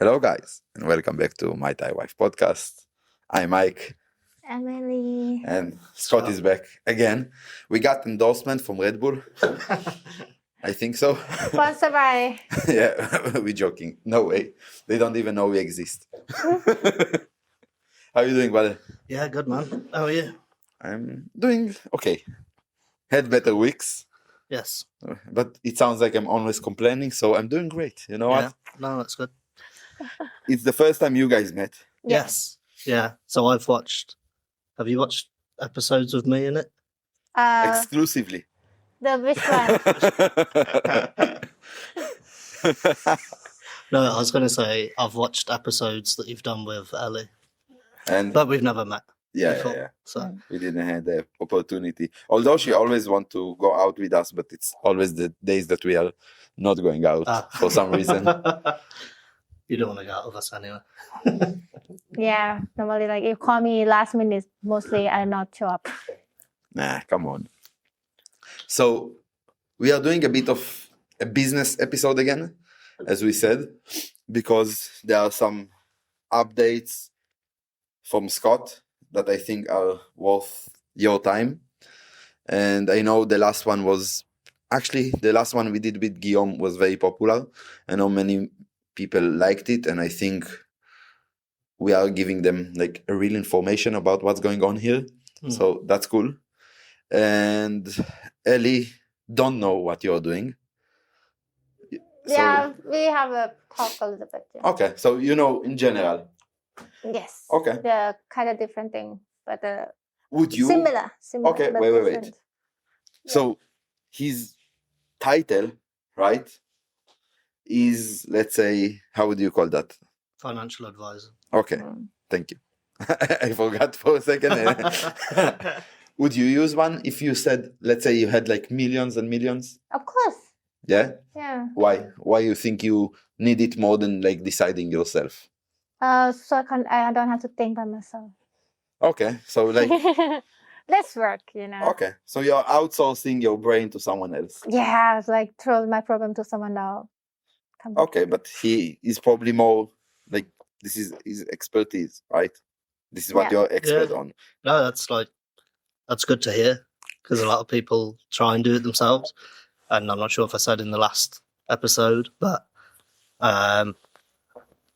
Hello, guys, and welcome back to My Thai Wife podcast. I'm Mike, Emily. and Scott is back again. We got endorsement from Red Bull. I think so. Sponsored by. Yeah, we're joking. No way. They don't even know we exist. How are you doing, buddy? Yeah, good man. How are you? I'm doing okay. Had better weeks, Yes. but it sounds like I'm always complaining, so I'm doing great. You know what? No, that's good. It's the first time you guys met. Yes. Yeah. So I've watched. Have you watched episodes with me in it? Exclusively. The which one? No, I was going to say I've watched episodes that you've done with Ellie, And but we've never met. yeah, before, yeah. So We didn't have the opportunity. Although she always want to go out with us, but it's always the days that we are not going out for some reason. You don't want to go out with us anyway. Yeah, normally like you call me last minute, mostly I not show up. Nah, come on. So we are doing a bit of a business episode again, as we said, because there are some updates from Scott that I think are worth your time. And I know the last one we did with Guillaume was very popular. I know many people liked it, and I think we are giving them like a real information about what's going on here. So that's cool. And Ellie don't know what you're doing. Yeah, we have a talk a little bit. Yeah. Okay, so you know in general. Yes. Okay. The kind of different thing, but Would you? similar. Okay, but wait. different. So his title, right, is, let's say, how would you call that? Financial advisor. Okay, thank you. I forgot for a second. Would you use one if you said, let's say you had like millions and millions? Of course. Yeah? Yeah. Why? Why you think you need it more than like deciding yourself? So I don't have to think by myself. Okay, so like, Let's work, you know. okay, so you're outsourcing your brain to someone else. Yeah, it's like throw my problem to someone else. Okay, but he is probably more like, this is his expertise, right? This is what Yeah. you're expert on. No, that's good to hear, because a lot of people try and do it themselves. And I'm not sure if I said in the last episode, but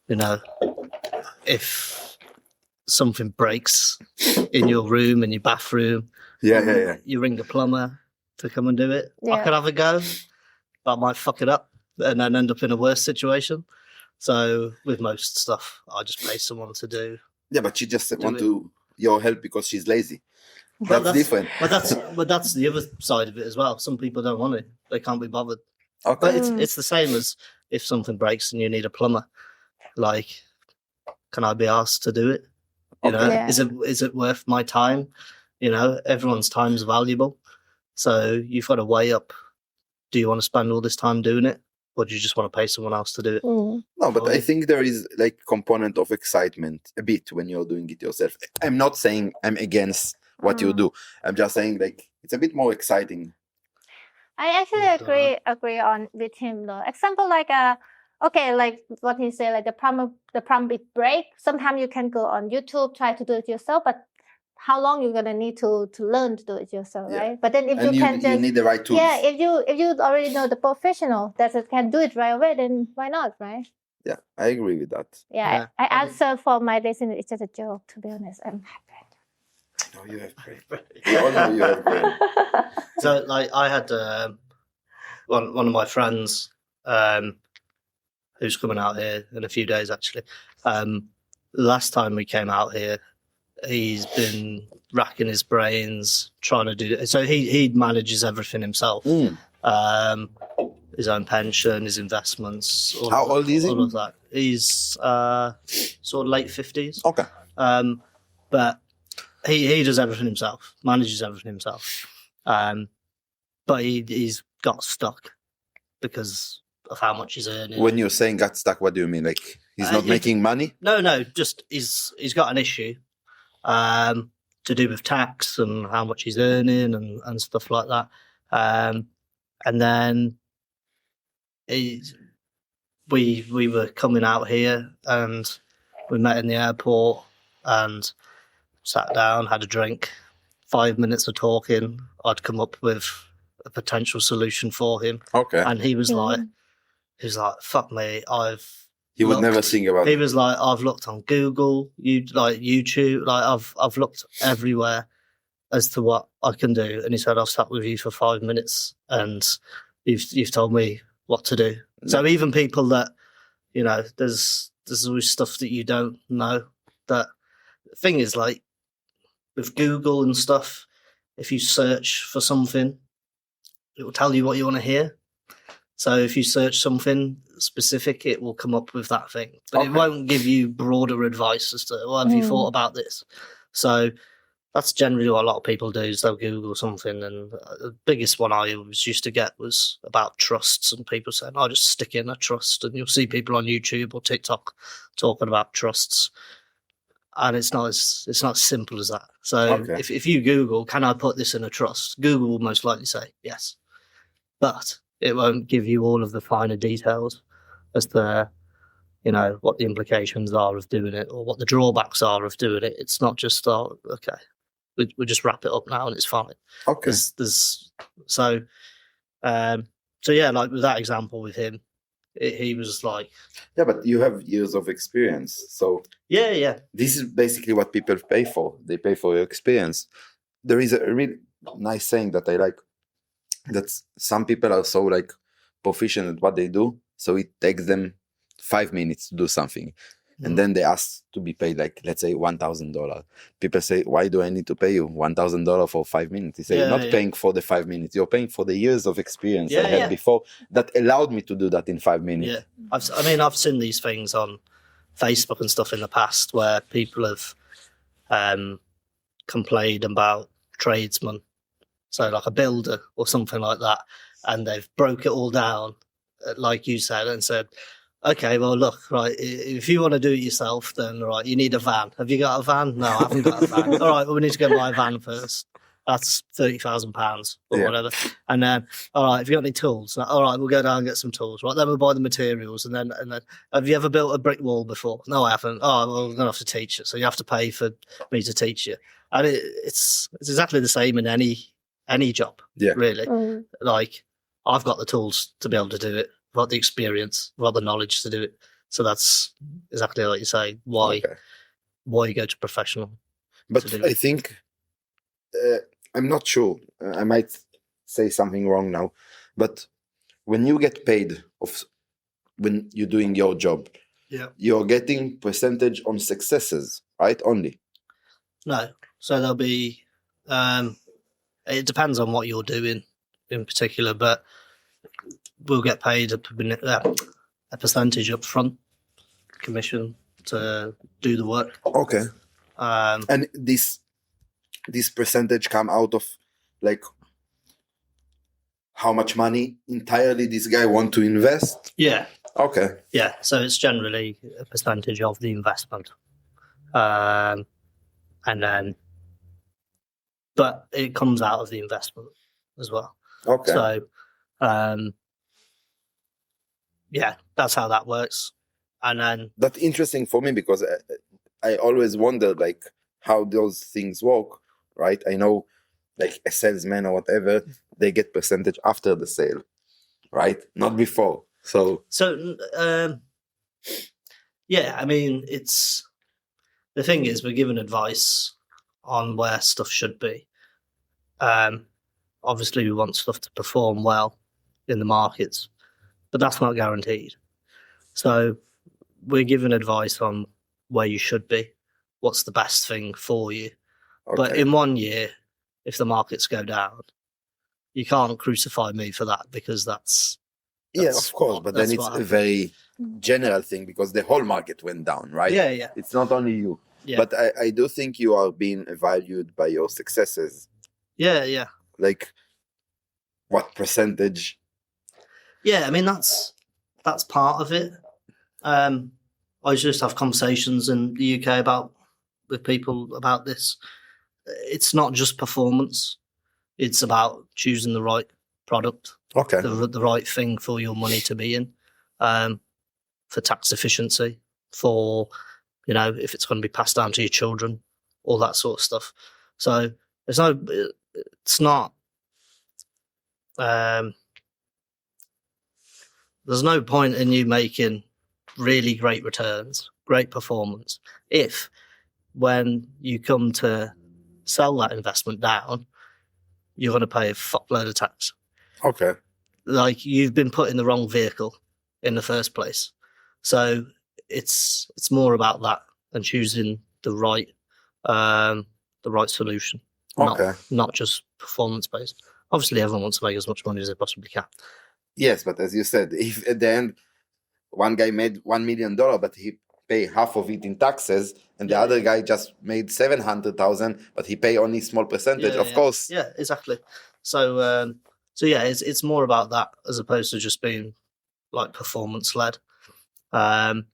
you know, if something breaks in your room, in your bathroom, Yeah. you ring the plumber to come and do it. I Yeah. could have a go, but I might fuck it up and then end up in a worse situation. So with most stuff, I just pay someone to do. Yeah, but she just want it. your help because she's lazy. Well, That's different. But that's the other side of it as well. Some people don't want it; they can't be bothered. Okay. But it's the same as if something breaks and you need a plumber. Like, can I be asked to do it? You know, Yeah. is it worth my time? You know, everyone's time is valuable, so you've got to weigh up: do you want to spend all this time doing it, or do you just want to pay someone else to do it? No, but I think there is like component of excitement a bit when you're doing it yourself. I'm not saying I'm against what you do. I'm just saying like it's a bit more exciting. I actually agree on with him though. Example like okay, like what he said, like the problem big break. Sometimes you can go on YouTube, try to do it yourself, but how long you're gonna need to learn to do it yourself, Yeah. right? But then if And you can you need the right tools. yeah, if you already know the professional that can do it right away, then why not, right? Yeah, I agree with that. Yeah, I answer for my lesson. It's just a joke, to be honest. I'm happy. No, you have great. We all know you have great. So, like, I had one of my friends who's coming out here in a few days. Actually, last time we came out here, he's been racking his brains trying to do it. So he manages everything himself. His own pension, his investments. How old is he? All of that. He's sort of late 50s. Okay. But he does everything himself, manages everything himself. But he's got stuck because of how much he's earning. When you're saying got stuck, what do you mean? Like he's not making money? No, just he's got an issue to do with tax and how much he's earning and stuff like that. And then we were coming out here and we met in the airport and sat down, had a drink. 5 minutes of talking, I'd come up with a potential solution for him, Okay. and he was like, "Fuck me, He would never think about He it. was like, I've looked on Google, YouTube, I've looked everywhere as to what I can do. And he said, I've sat with you for 5 minutes and you've told me what to do. So even people that, there's always stuff that you don't know. That the thing is, like with Google and stuff, if you search for something, it will tell you what you want to hear. So if you search something specific, it will come up with that thing. But it won't give you broader advice as to, well, have you thought about this? So that's generally what a lot of people do, is they'll Google something. And the biggest one I always used to get was about trusts, and people saying, "Oh, just stick in a trust." And you'll see people on YouTube or TikTok talking about trusts. And it's not as simple as that. So if you Google, "Can I put this in a trust?" Google will most likely say yes. But it won't give you all of the finer details as to, what the implications are of doing it or what the drawbacks are of doing it. It's not just, okay, we'll just wrap it up now and it's fine. Okay. So yeah, like with that example with him, he was like... Yeah, but you have years of experience. So yeah. This is basically what people pay for. They pay for your experience. There is a really nice saying that I like, that some people are so like proficient at what they do, so it takes them 5 minutes to do something, and then they ask to be paid, like, let's say $1,000. People say, "Why do I need to pay you $1,000 for 5 minutes?" They say, "You're not paying for the 5 minutes. You're paying for the years of experience I had before that allowed me to do that in 5 minutes." Yeah, I've seen these things on Facebook and stuff in the past where people have complained about tradesmen. So like a builder or something like that. And they've broke it all down, like you said, and said, "Okay, well, look, right, if you want to do it yourself, then, right, you need a van. Have you got a van?" "No, I haven't got a van." "All right, well, we need to go buy a van first. That's £30,000 or whatever." And then, "All right, have you got any tools?" "All right, we'll go down and get some tools." "Right, then we'll buy the materials." And then, "Have you ever built a brick wall before?" "No, I haven't." "Oh, well, we're going to have to teach you. So you have to pay for me to teach you." And it's exactly the same in any job, really. Like, I've got the tools to be able to do it. I've got the experience, I've got the knowledge to do it. So that's exactly like you say, why you go to professional. But I think, I'm not sure, I might say something wrong now, but when you get paid when you're doing your job, you're getting percentage on successes, right? Only? No. So there'll be, it depends on what you're doing in particular, but we'll get paid a percentage up front, commission to do the work. Okay. And this percentage come out of, like, how much money entirely this guy want to invest? Yeah. Okay. Yeah. So it's generally a percentage of the investment. And then, but it comes out of the investment as well. Okay. So, yeah, that's how that works. And then that's interesting for me, because I always wondered, like, how those things work, right? I know, like, a salesman or whatever, they get percentage after the sale, right? Not before. So yeah, I mean, the thing is, we're given advice on where stuff should be. Obviously, we want stuff to perform well in the markets, but that's not guaranteed. So we're given advice on where you should be, what's the best thing for you. Okay. But in 1 year, if the markets go down, you can't crucify me for that, because that's yeah, of course. But then it's a very general thing, because the whole market went down, right? Yeah. It's not only you. Yeah. But I do think you are being valued by your successes. Yeah. Like, what percentage? Yeah, I mean, that's part of it. I just have conversations in the UK with people about this. It's not just performance. It's about choosing the right product. Okay. The right thing for your money to be in. for tax efficiency, for, you know, if it's going to be passed down to your children, all that sort of stuff. So it's not, there's no point in you making really great returns, great performance, if when you come to sell that investment down, you're going to pay a fuckload of tax. Okay. Like, you've been put in the wrong vehicle in the first place. So it's more about that and choosing the right solution. Okay. Not just performance based. Obviously, everyone wants to make as much money as they possibly can. Yes, but as you said, if at the end one guy made $1 million, but he pay half of it in taxes, and the other guy just made 700,000, but he pay only small percentage. Of course. Yeah, exactly. So yeah, it's more about that as opposed to just being like performance led. But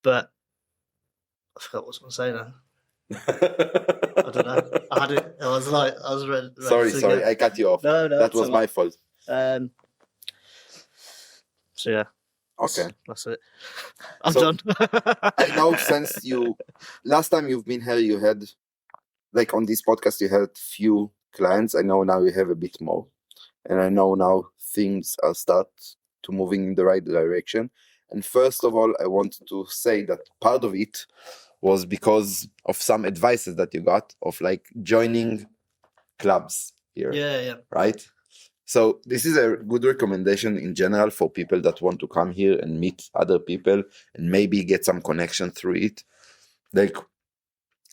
I forgot what I was going to say now. I don't know. I had it. I was ready. Sorry, I cut you off. No, that was my fault. So yeah. Okay. That's it. I'm done. I know, since last time you've been here, you had, like, on this podcast, you had few clients. I know now you have a bit more. And I know now things are start to moving in the right direction. And first of all, I want to say that part of it was because of some advices that you got of, like, joining clubs here. Yeah. Right? So this is a good recommendation in general for people that want to come here and meet other people and maybe get some connection through it. Like,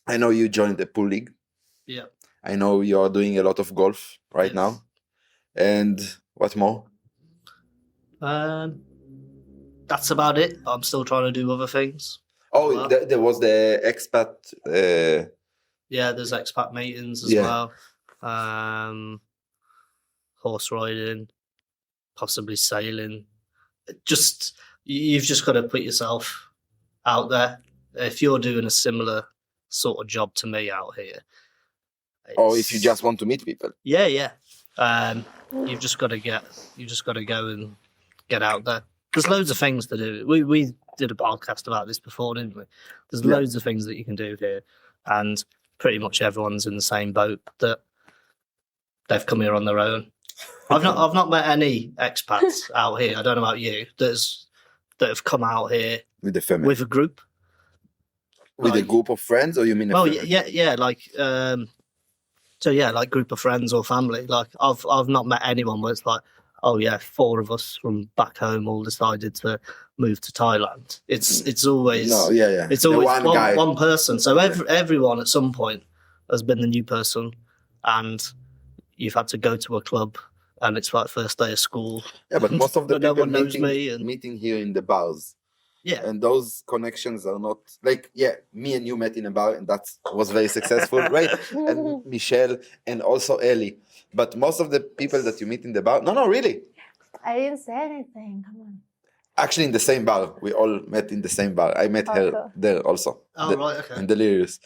I know you joined the pool league. Yeah. I know you're doing a lot of golf right now. And what more? That's about it. I'm still trying to do other things. Oh, there was the expat. Yeah, there's expat meetings as well. Horse riding, possibly sailing. You've just got to put yourself out there. If you're doing a similar sort of job to me out here, or if you just want to meet people. Yeah. You've just got to go and get out there. There's loads of things to do. We did a podcast about this before, didn't we? There's loads of things that you can do here, and pretty much everyone's in the same boat that they've come here on their own. I've not met any expats out here. I don't know about you. That have come out here with the family, with a group, with a group of friends, or you mean? Yeah, like like group of friends or family. Like I've not met anyone where it's like, oh yeah, 4 of us from back home all decided to move to Thailand. It's always It's always one person. So everyone at some point has been the new person, and you've had to go to a club, and it's like first day of school. Yeah, but most of the people no one knows meeting here in the bars. Yeah. And those connections are not like, me and you met in a bar, and that was very successful, right? And Michelle and also Ellie. But most of the people that you meet in the bar, no, really. I didn't say anything. Come on. Actually, in the same bar. We all met in the same bar. I met her there also. Oh, right, okay. In Delirious.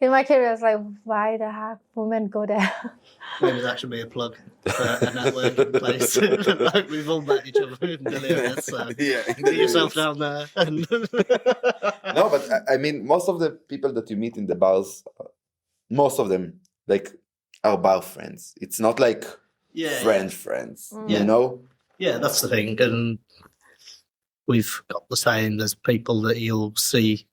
In my curious, like, why the heck women go there? Maybe that should be a plug for a networking place. Like, we've all met each other in Delirious, so get yourself down there. No, but I mean, most of the people that you meet in the bars, most of them, like, are bar friends. It's not like friends, you know? Yeah, that's the thing. And we've got the same. There's people that you'll see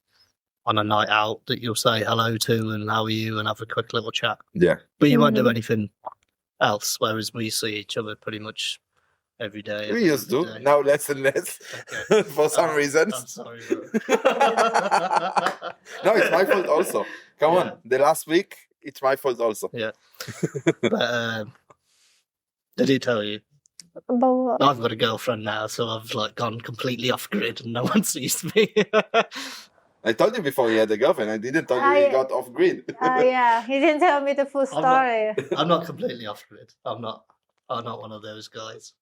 on a night out that you'll say hello to and how are you and have a quick little chat. Yeah. But you won't do anything else, whereas we see each other pretty much every day. We used to. Now less and less. Okay. For some reasons. I'm sorry, bro. No, it's my fault also. Come on. The last week, it's my fault also. Yeah. But did he tell you? But I've got a girlfriend now, so I've like gone completely off grid and no one sees me. I told you before he had a girlfriend. I didn't tell you he got off grid. he didn't tell me the full story. I'm not completely off grid. I'm not one of those guys.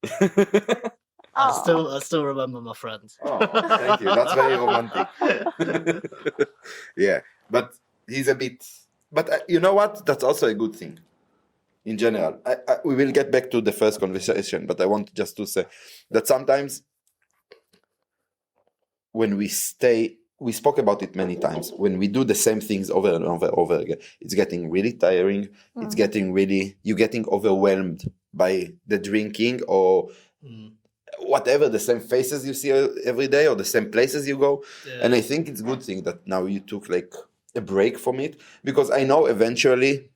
I still remember my friends. Oh, thank you. That's very romantic. Yeah, but he's a bit. But you know what? That's also a good thing. In general, we will get back to the first conversation, but I want just to say that sometimes when we stay, we spoke about it many times. When we do the same things over and over again, it's getting really tiring. It's getting really, you're getting overwhelmed by the drinking or whatever, the same faces you see every day or the same places you go. Yeah. And I think it's a good thing that now you took like a break from it, because I know eventually,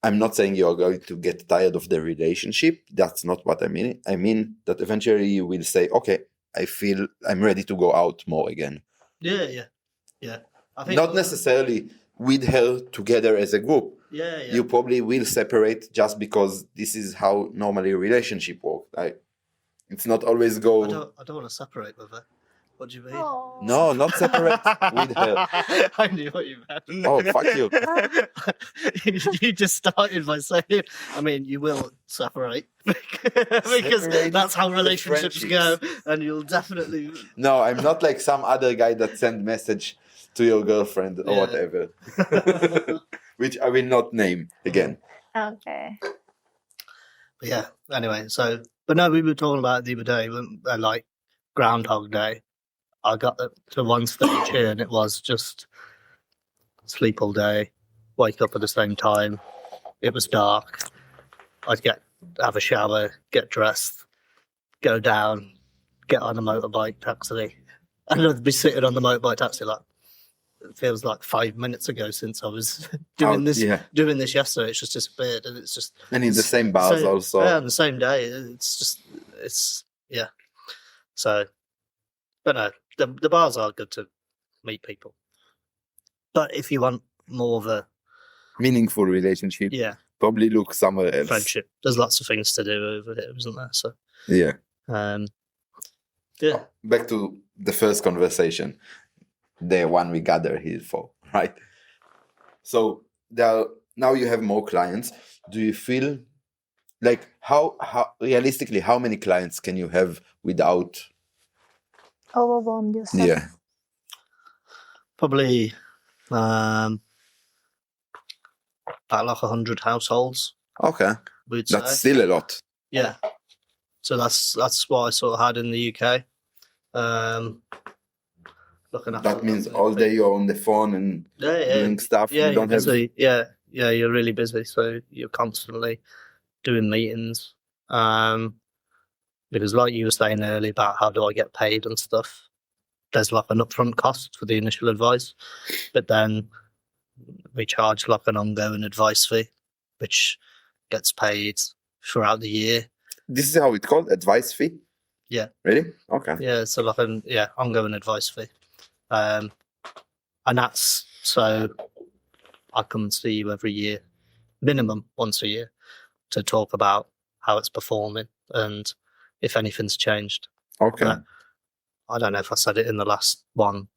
I'm not saying you're going to get tired of the relationship. That's not what I mean. I mean that eventually you will say, okay, I feel I'm ready to go out more again. Yeah. I think Not necessarily with her together as a group. Yeah. You probably will separate just because this is how normally a relationship works. It's not always go. I don't want to separate with her. What do you mean? Oh. No, not separate with her. I knew what you meant. Oh, fuck you. You just started by saying, I mean, you will separate because Separate that's how relationships go, friendships. and you'll definitely. No, I'm not like some other guy that send message to your girlfriend or Yeah. whatever, which I will not name again. Okay. But yeah. Anyway, but no, we were talking about it the other day, like Groundhog Day. I got to one stage here, and it was just sleep all day, wake up at the same time. It was dark. I'd have a shower, get dressed, go down, get on a motorbike taxi, and I'd be sitting on the motorbike taxi like, it feels like 5 minutes ago since I was doing this yesterday. It's just disappeared, and it's just. And in the same bars also. Yeah, on the same day. Yeah. So, but no, the bars are good to meet people. But if you want more of a Meaningful relationship. Yeah. Probably look somewhere else. friendship, there's lots of things to do over here, isn't there? So, Yeah. yeah. Back to the first conversation, the one we gather here for, right? So now you have more clients. Do you feel like how realistically how many clients can you have without? Overwhelm yourself. Yeah. Probably about like 100 households, Okay. we'd say. That's still a lot. Yeah. So that's what I sort of had in the UK. Looking after That means all day you're on the phone and doing stuff. Yeah, you don't you're have. busy. Yeah, you're really busy. So you're constantly doing meetings. Because like you were saying earlier about how do I get paid and stuff, there's like an upfront cost for the initial advice, but then we charge like an ongoing advice fee, which gets paid throughout the year. This is how it's called, advice fee? Yeah. Really? Okay. Yeah, so like ongoing advice fee. And that's so I come and see you every year, minimum once a year, to talk about how it's performing and if anything's changed. Okay. I don't know if I said it in the last one.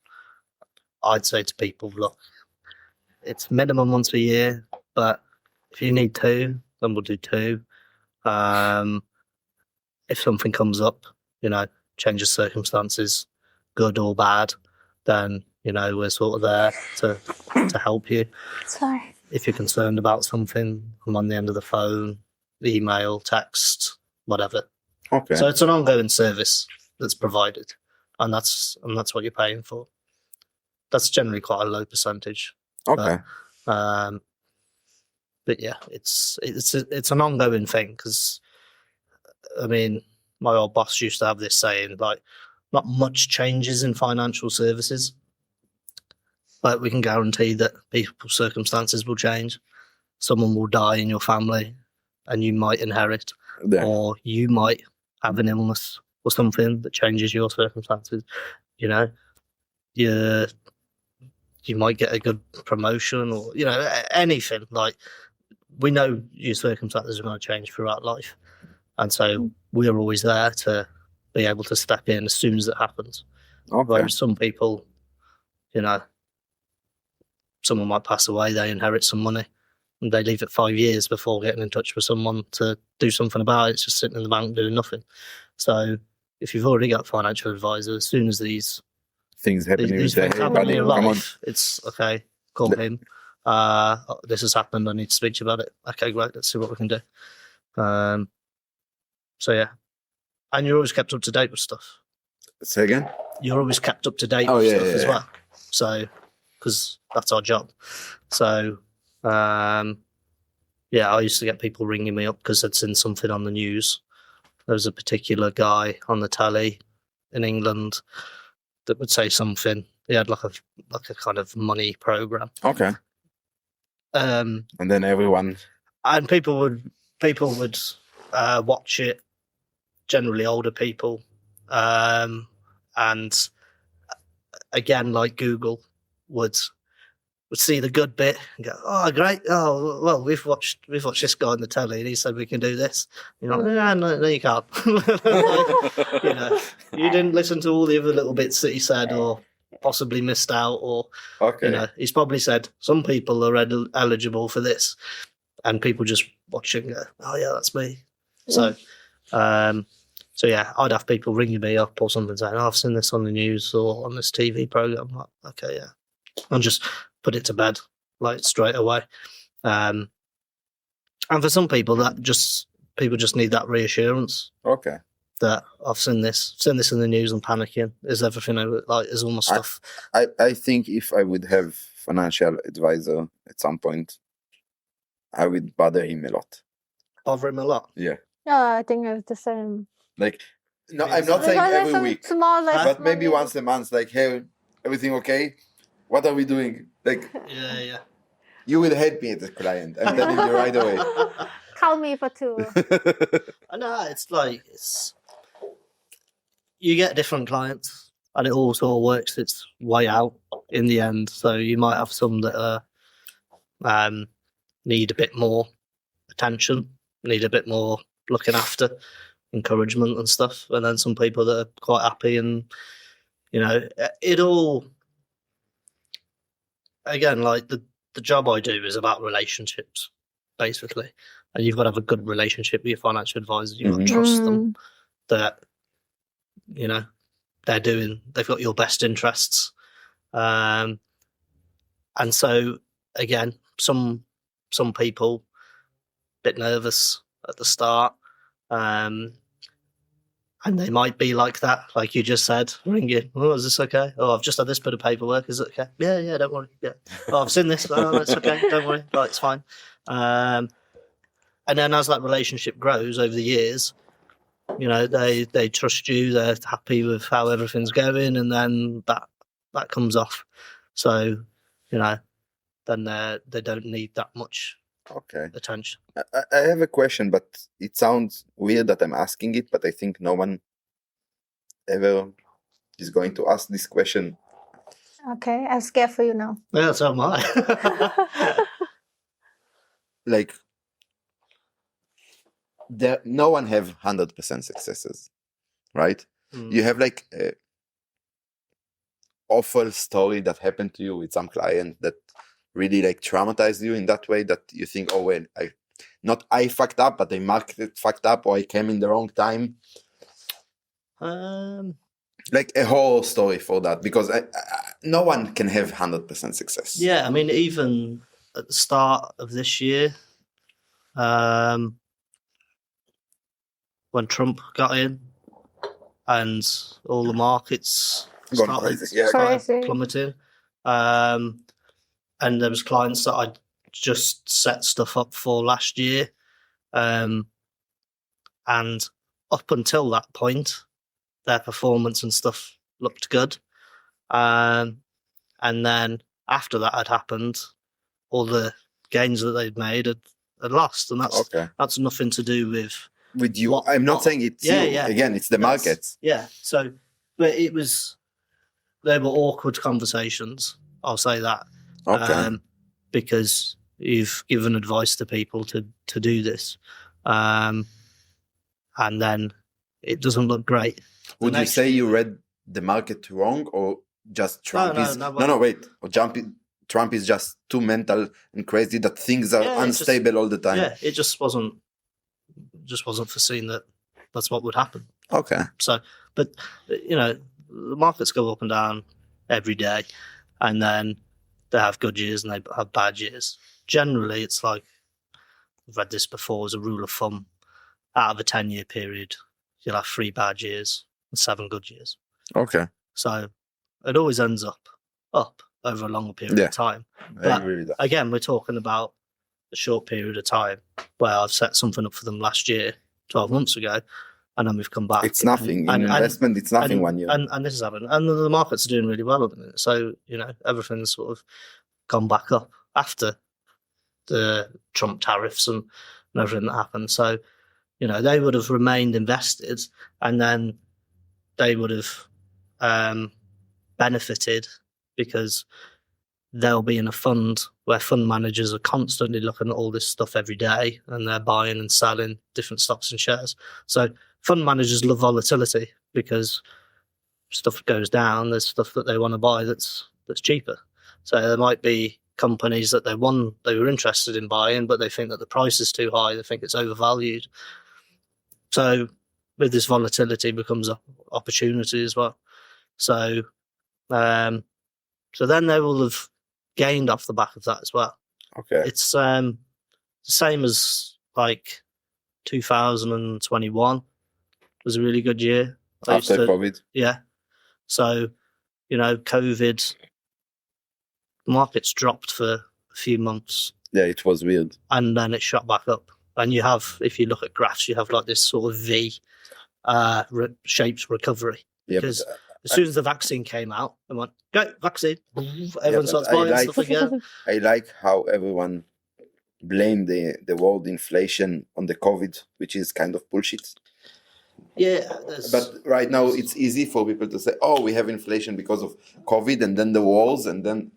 I'd say to people, look, it's minimum once a year, but if you need two, then we'll do two. If something comes up, change of circumstances, good or bad, then, we're sort of there to help you. Sorry. If you're concerned about something, I'm on the end of the phone, email, text, whatever. Okay. So it's an ongoing service that's provided, and that's what you're paying for. That's generally quite a low percentage. Okay. But yeah, it's an ongoing thing because, I mean, my old boss used to have this saying, like, not much changes in financial services, but we can guarantee that people's circumstances will change. Someone will die in your family and you might inherit, Yeah. or you might have an illness or something that changes your circumstances. You might get a good promotion or, anything. Like, we know your circumstances are going to change throughout life. And so we're always there to be able to step in as soon as it happens. Okay. Whereas some people, someone might pass away, they inherit some money, and they leave it 5 years before getting in touch with someone to do something about it. It's just sitting in the bank doing nothing. So if you've already got a financial advisor, as soon as these Things happen, you things say, things hey, happen buddy, in your come on. life, it's okay, call him. This has happened, I need to speak to you about it. Okay, great, let's see what we can do. So yeah. And you're always kept up to date with stuff. Say again? You're always kept up to date Oh, with yeah, stuff yeah, as yeah. well. So, because that's our job. So, yeah, I used to get people ringing me up because they'd seen something on the news. There was a particular guy on the telly in England that would say something. He had like a kind of money program. Okay. And then everyone. people would watch it. Generally, older people, and again, like Google would see the good bit and go, "Oh, great! Oh, well, we've watched this guy on the telly, and he said we can do this." You're like, "Yeah, no, you can't." Like, you didn't listen to all the other little bits that he said, or possibly missed out, or he's probably said some people are eligible for this, and people just watch it and go, "Oh, yeah, that's me." So, yeah, I'd have people ringing me up or something saying, "Oh, I've seen this on the news or on this TV program." I'm like, okay, yeah, and just put it to bed like straight away. And for some people, people just need that reassurance. Okay. That I've seen this in the news and panicking. Is everything is all my stuff? I think if I would have financial advisor at some point, I would bother him a lot. Bother him a lot? Yeah. Yeah, I think it's the same. Like, no, I'm not saying every week, but maybe once a month. Like, hey, everything okay? What are we doing? Like, yeah. You will hate me as a client. I'm telling you right away. Call me for 2. I know, it's you get different clients and it all sort of works its way out in the end. So you might have some that need a bit more attention, need a bit more looking after, encouragement and stuff. And then some people that are quite happy, and it all, again, like the job I do is about relationships, basically. And you've got to have a good relationship with your financial advisor. You've got to trust them that, they've got your best interests. And so, again, some people a bit nervous at the start. And they might be like that, like you just said, ringing. "Oh, is this okay? Oh, I've just had this bit of paperwork. Is it okay? Yeah, don't worry. Yeah. Oh, I've seen this. Oh, it's okay. Don't worry. Oh, it's fine." And then as that relationship grows over the years, they trust you. They're happy with how everything's going, and then that comes off. So, then they don't need that much attention. I have a question, but it sounds weird that I'm asking it, but I think no one ever is going to ask this question. Okay, I'm scared for you now. Yeah, so am I. Like, no one have 100% successes, right? You have like a awful story that happened to you with some client that really like traumatized you in that way that you think, oh well, I fucked up, but the market fucked up, or I came in the wrong time. Like a horror story for that, because no one can have 100% success. Yeah, I mean, even at the start of this year, when Trump got in and all the markets started plummeting, and there was clients that I'd just set stuff up for last year, and up until that point, their performance and stuff looked good, and then after that had happened, all the gains that they'd made had lost, and that's nothing to do with you. I'm not saying it's you. Again, it's the markets. Yeah. So, but they were awkward conversations. I'll say that. Because you've given advice to people to do this, and then it doesn't look great. Would you say you read the market wrong, or just Trump Trump is just too mental and crazy that things are unstable all the time? Yeah, it just wasn't foreseen that that's what would happen. Okay. So, but the markets go up and down every day, and then they have good years and they have bad years. Generally, it's like, I've read this before as a rule of thumb, out of a 10-year period, you'll have 3 bad years and 7 good years. Okay. So it always ends up over a longer period Yeah. of time. I But agree with that. again, we're talking about a short period of time where I've set something up for them last year, 12 months ago, and then we've come back. It's nothing. In And- investment, it's nothing and, 1 year. And this has happened. And the markets are doing really well at the minute. So, everything's sort of gone back up after the Trump tariffs and everything that happened. So, they would have remained invested, and then they would have benefited because they'll be in a fund where fund managers are constantly looking at all this stuff every day, and they're buying and selling different stocks and shares. So fund managers love volatility because stuff goes down. There's stuff that they want to buy that's cheaper. So there might be companies that they were interested in buying, but they think that the price is too high. They think it's overvalued. So with this volatility becomes an opportunity as well. So then they will have gained off the back of that as well. Okay. It's the same as like 2021 was a really good year. After COVID. Yeah. So, COVID, markets dropped for a few months. Yeah, it was weird. And then it shot back up. And you have, if you look at graphs, you have like this sort of V shaped recovery. Yeah, Because as soon as the vaccine came out, I went, go, vaccine. Everyone starts buying stuff again. I like how everyone blamed the world inflation on the COVID, which is kind of bullshit. Yeah. But right now it's easy for people to say, oh, we have inflation because of COVID and then the wars and then...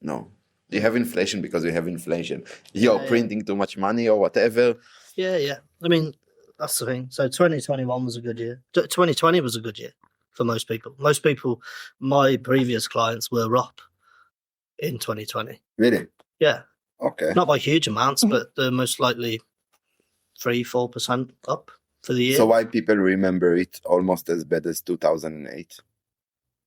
No. You have inflation because you have inflation. You're printing too much money or whatever. Yeah. I mean, that's the thing. So 2021 was a good year. 2020 was a good year for most people. Most people, my previous clients were up in 2020. Really? Yeah. Okay. Not by huge amounts, but they're most likely 3-4% up for the year. So why people remember it almost as bad as 2008?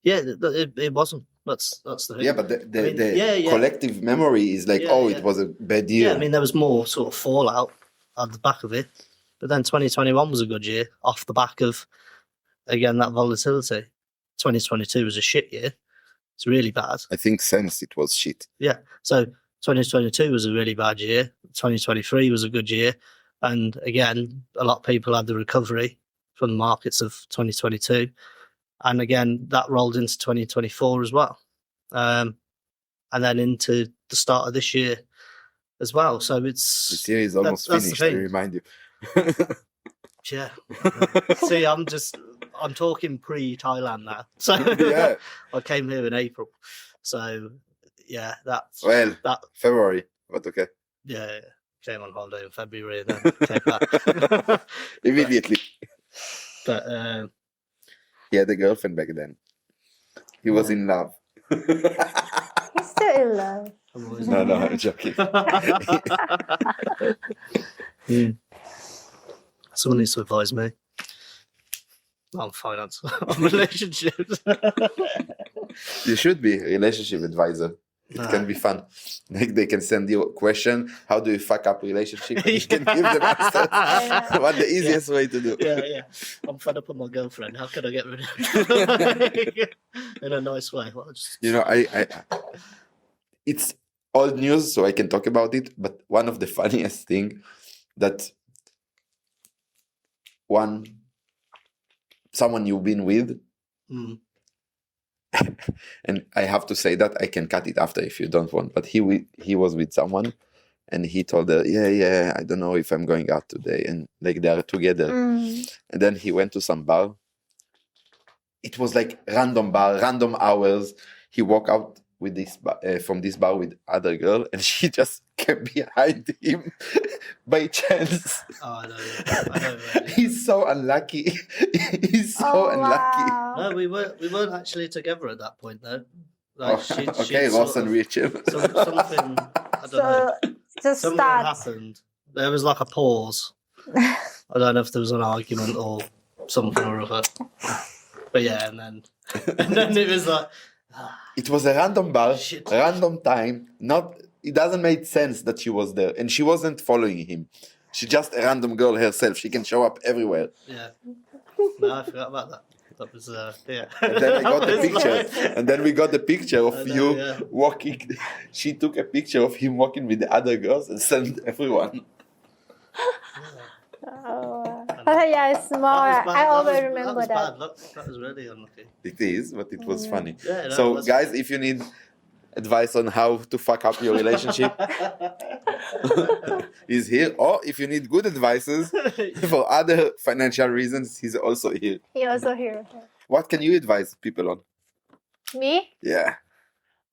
Yeah, it wasn't. That's the thing. Yeah, but the collective memory is like, it was a bad year. Yeah, I mean, there was more sort of fallout at the back of it. But then 2021 was a good year off the back of, again, that volatility. 2022 was a shit year. It's really bad. I think since it was shit. Yeah. So 2022 was a really bad year. 2023 was a good year. And again, a lot of people had the recovery from the markets of 2022. And again, that rolled into 2024 as well. And then into the start of this year as well. So it's... This year is almost finished, I remind you. Yeah. See, I'm talking pre-Thailand now. So yeah. I came here in April. So yeah, February, but okay. Yeah. Came on holiday in February and then came back. Immediately. But he had a girlfriend back then. He was in love. He's still in love. No, I'm joking. Someone needs to advise me on finance, on relationships. You should be a relationship advisor. It can be fun. Like they can send you a question. How do you fuck up relationship? You can give them answers. What's the easiest way to do? Yeah. I'm fed up with my girlfriend. How can I get rid of her? In a nice way. Well, I it's old news, so I can talk about it. But one of the funniest thing that someone you've been with. And I have to say that I can cut it after if you don't want. But he was with someone, and he told her, "Yeah, I don't know if I'm going out today." And like they are together, and then he went to some bar. It was like random bar, random hours. He walked out with this from this bar with other girl, and she just came behind him by chance. Oh, I know. Really. He's so unlucky. He's so unlucky. Wow. No, we weren't actually together at that point though. Like Okay, Ross and Rachel. Something I don't know. Just Something happened. There was like a pause. I don't know if there was an argument or something or other. But yeah, and then it was like. It was a random bar, random time. It doesn't make sense that she was there, and she wasn't following him. She's just a random girl herself. She can show up everywhere. Yeah. No, I forgot about that. That was yeah. And then I got the That was picture. like- And then we got the picture of I know, you yeah. walking. She took a picture of him walking with the other girls and sent everyone. Oh, Pattaya is small. That was bad. I That always was- remember that. that. Was bad. Look, that was really unlucky. It is, but it was funny. Yeah, no, So, it was guys, funny. if you need advice on how to fuck up your relationship, he's here. Or if you need good advices for other financial reasons, he's also here. He also here. What can you advise people on? Me? Yeah,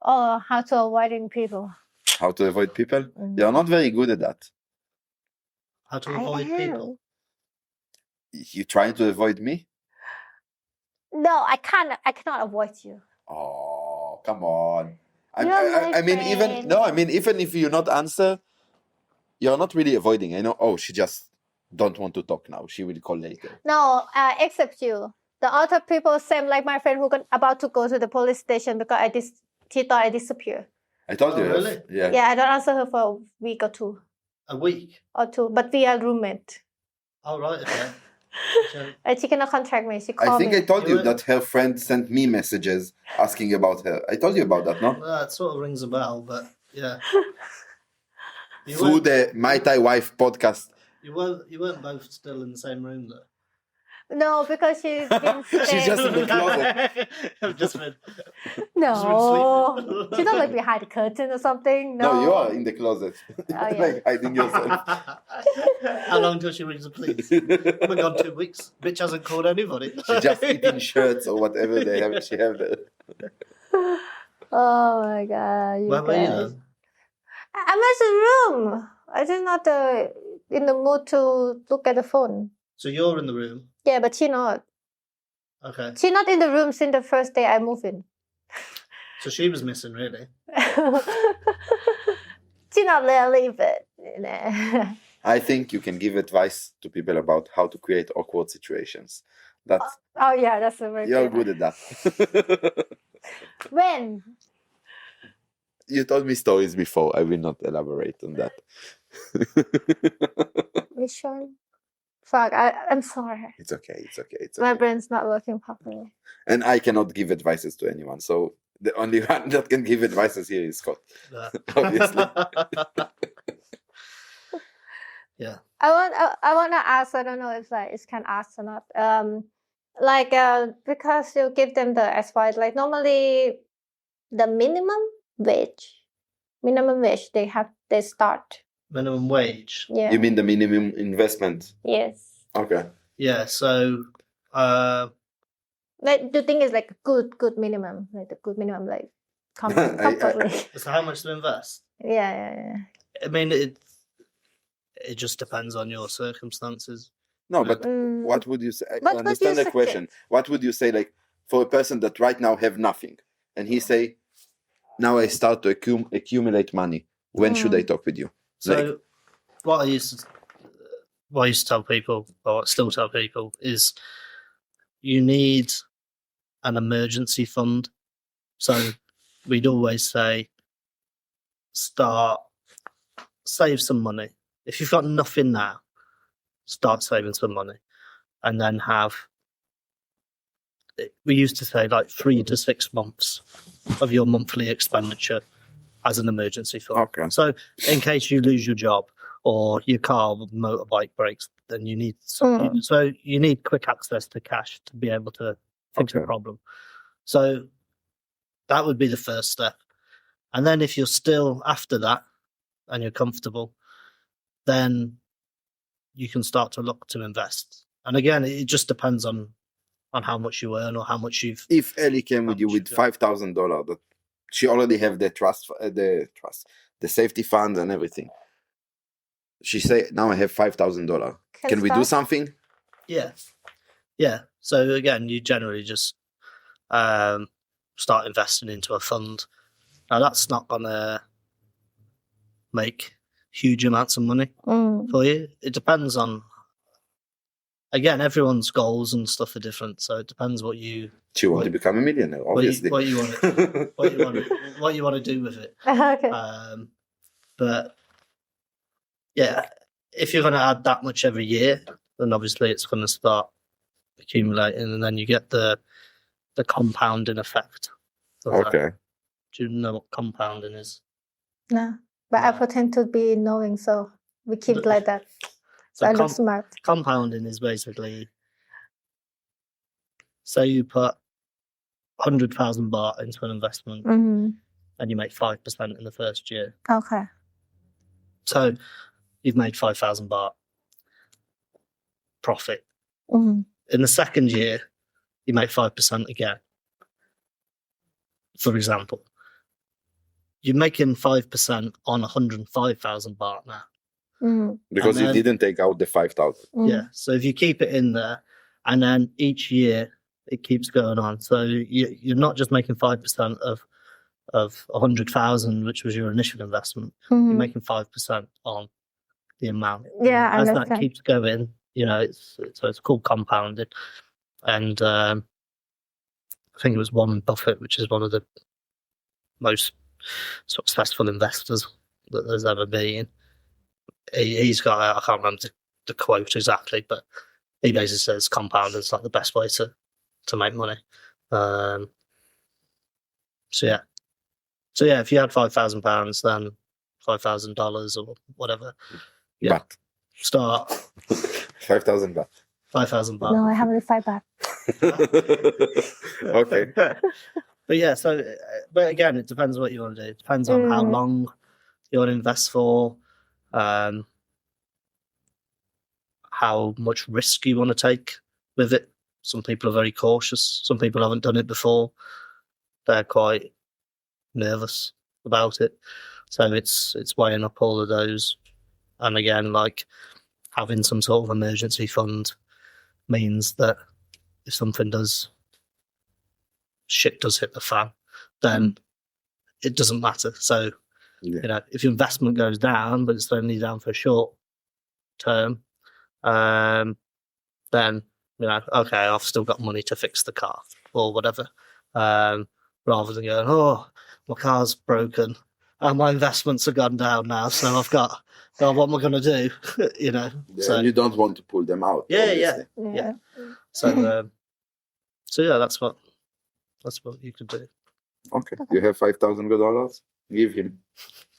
Oh, how to avoiding people. how to avoid people? Mm. You're not very good at that. How to I avoid am. people? You trying to avoid me? No, I can't. I cannot avoid you. Oh, come on. You're my I mean, friend. even if you not answer, you're not really avoiding. I know. Oh, she just don't want to talk now. She will call later. No, except you. The other people, same like my friend who about to go to the police station because she thought I disappeared. I told Oh, you. really? Yeah. Yeah, I don't answer her for a week or two. A week? But we are roommates. Oh, right, okay. So, And she cannot contact me. She I called think me. I told You you were- that her friend sent me messages asking about her. I told you about that, no? well, that sort of rings a bell, but yeah. You Through weren't, the My Thai Wife podcast. you weren't both still in the same room, though. No, because she's been She's staying. just in the closet. I've just been. No, sleeping. she's not like behind the curtain or something. No, No, you are in the closet. yeah. Like hiding yourself. How long till she rings the police? We're gone 2 weeks. Bitch hasn't called anybody. She just eating shirts or whatever she have there. Oh my god! You Where were you guys. then? I'm in the room. I just not in the mood to look at the phone. So you're in the room. Yeah, but she not. Okay. She not in the room since the first day I moved in. So she was missing, really. She not there leave it. Nah. I think you can give advice to people about how to create awkward situations. That's Oh yeah, that's a very you're good. good at that. When? You told me stories before. I will not elaborate on that. Which one? Fuck, I'm sorry. It's okay. It's okay. It's My okay. brain's not working properly. And I cannot give advices to anyone. So the only one that can give advices here is Scott. Obviously. Yeah. I want to ask. I don't know if like it can ask or not. Because you give them the advice. Like normally, the minimum wage they start. Minimum wage. Yeah. You mean the minimum investment? Yes. Okay. Yeah. So, Like, do you think it's like a good minimum? Like the good minimum, like comfortably. so how much to invest? Yeah. I mean, it just depends on your circumstances. No, but Mm. what would you say? I But understand you the question. What would you say, like, for a person that right now have nothing, and he say, now I start to accumulate money. When should I talk with you? So, Like- what I used to tell people, or still tell people, is you need an emergency fund. So, we'd always say, save some money. If you've got nothing now, start saving some money, and then we used to say like 3 to 6 months of your monthly expenditure as an emergency fund. Okay. So in case you lose your job or your car or motorbike breaks, then you need so you need quick access to cash to be able to fix the Okay. problem. So that would be the first step. And then if you're still after that and you're comfortable, then you can start to look to invest. And again, it just depends on how much you earn or how much you've. If Ellie came with you with $5,000, that she already have the the safety fund and everything. She say, now I have $5,000. Can we do something? Yeah. So again, you generally just start investing into a fund. Now that's not gonna make huge amounts of money for you. It depends on. Again, everyone's goals and stuff are different, so it depends what you. She want to become a millionaire, obviously. What you want to do with it. Okay. But yeah, if you're going to add that much every year, then obviously it's going to start accumulating, and then you get the compounding effect of that. Okay. Do you know what compounding is? No, but I No. pretend to be knowing, so we keep it like that. So I look smart. Compounding is basically, say you put 100,000 baht into an investment and you make 5% in the first year. Okay. So you've made 5,000 baht profit. Mm-hmm. In the second year, you make 5% again. For example, you're making 5% on 105,000 baht now. Mm-hmm. Because And you then- didn't take out the 5,000. Yeah. So if you keep it in there, and then each year it keeps going on. So you're not just making 5% of 100,000, which was your initial investment. Mm-hmm. You're making 5% on the amount. Yeah, I As that understand. keeps going, it's called compounding. And I think it was Warren Buffett, which is one of the most successful investors that there's ever been. He's got, I can't remember the quote exactly, but he basically says compounding is like the best way to make money. So if you had £5,000, then $5,000 or whatever, But start 5,000 baht. 5,000 baht. No, I have only 5 baht. Okay. But yeah, but again, it depends what you want to do. It depends on how long you want to invest for, how much risk you want to take with it. Some people are very cautious. Some people haven't done it before. They're quite nervous about it. So it's weighing up all of those. And again, like having some sort of emergency fund means that if shit does hit the fan, then it doesn't matter. So, if your investment goes down, but it's only down for a short term, then, okay, I've still got money to fix the car or whatever. Rather than going, oh, my car's broken and my investments have gone down now, so I've got, well, what am I going to do? So you don't want to pull them out. Yeah. Yeah. So yeah, that's what you could do. Okay. You have $5,000? Give him.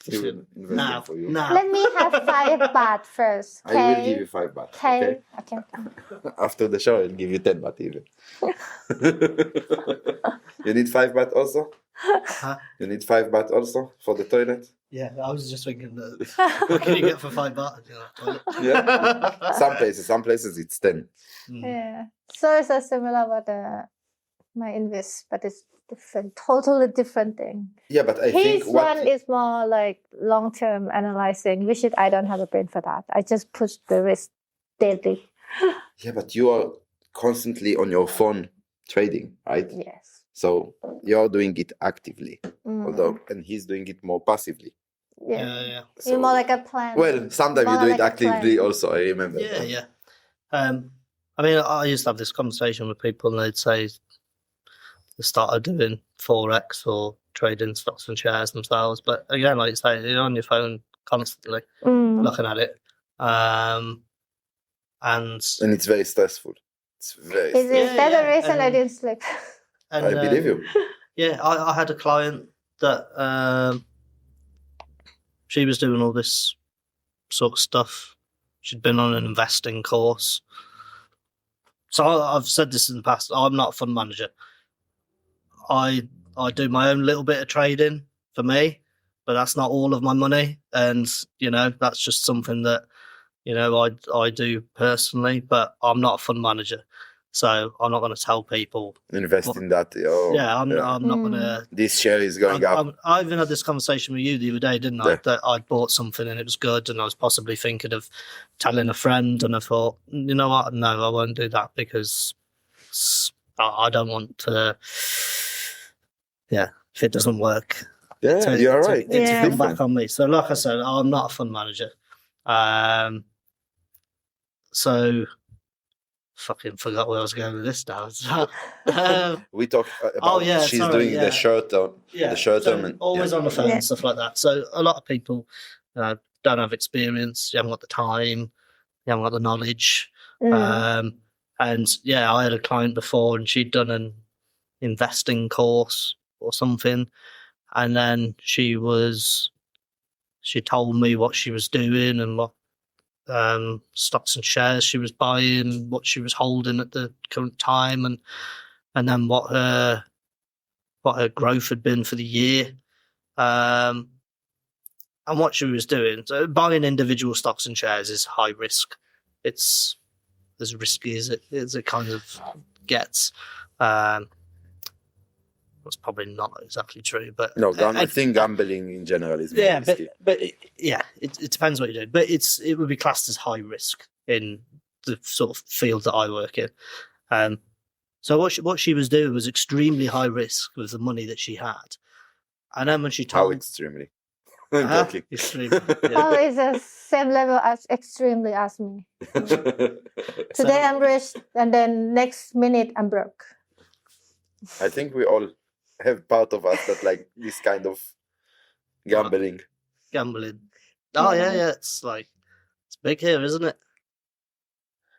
He will invest Now, it for you. Let me have 5 baht first. I will give you 5 baht. Okay. After the show, I'll give you 10 baht even. You need 5 baht also? Huh? You need 5 baht also for the toilet? Yeah, I was just thinking that. What can you get for 5 baht? Toilet? Yeah. Some places it's 10. Yeah. So it's a similar with my invest, but it's different, totally different thing. Yeah, but I think His one is more like long-term analyzing, which I don't have a brain for that. I just push the risk daily. Yeah, but you are constantly on your phone trading, right? Yes. So you're doing it actively, and he's doing it more passively. Yeah. So, You're more like a plan. well, sometimes you More do like it a actively plan. also, I remember. Yeah. I mean, I used to have this conversation with people, and they'd say they started doing Forex or trading stocks and shares themselves. But again, like you say, you're on your phone constantly looking at it, and And it's very stressful. It's very Is stressful. that the yeah, reason I didn't sleep? and, I believe you. Yeah, I had a client that she was doing all this sort of stuff. She'd been on an investing course. So I've said this in the past. I'm not a fund manager. I do my own little bit of trading for me, but that's not all of my money. And that's just something that I do personally. But I'm not a fund manager, so I'm not going to tell people Invest in that. Oh, I'm not going to. This share is going up. I even had this conversation with you the other day, didn't I? Yeah. That I'd bought something and it was good, and I was possibly thinking of telling a friend, and I thought, you know what? No, I won't do that because I don't want to. Yeah, if it doesn't work, Yeah, you're right. It's Yeah. come back on me. So, like I said, I'm not a fund manager. So, fucking forgot where I was going with this now. We talk about she's doing the short term. The short term. And, always on the phone and stuff like that. So a lot of people don't have experience. You haven't got the time. You haven't got the knowledge. And And yeah, I had a client before, and she'd done an investing course or something, and then she told me what she was doing and what stocks and shares she was buying, what she was holding at the current time, and then what her growth had been for the year, and what she was doing. So buying individual stocks and shares is high risk. It's as risky as it kind of gets. That's probably not exactly true, but No, I think gambling in general is more risky. but it depends what you do. But it would be classed as high risk in the sort of field that I work in. So what she was doing was extremely high risk with the money that she had. And then when she told How extremely? I'm joking. extremely, Oh, it's the same level as extremely as me. Today I'm rich, and then next minute I'm broke. I think we all have part of us that like this kind of gambling. gambling. Oh yeah, it's big here, isn't it?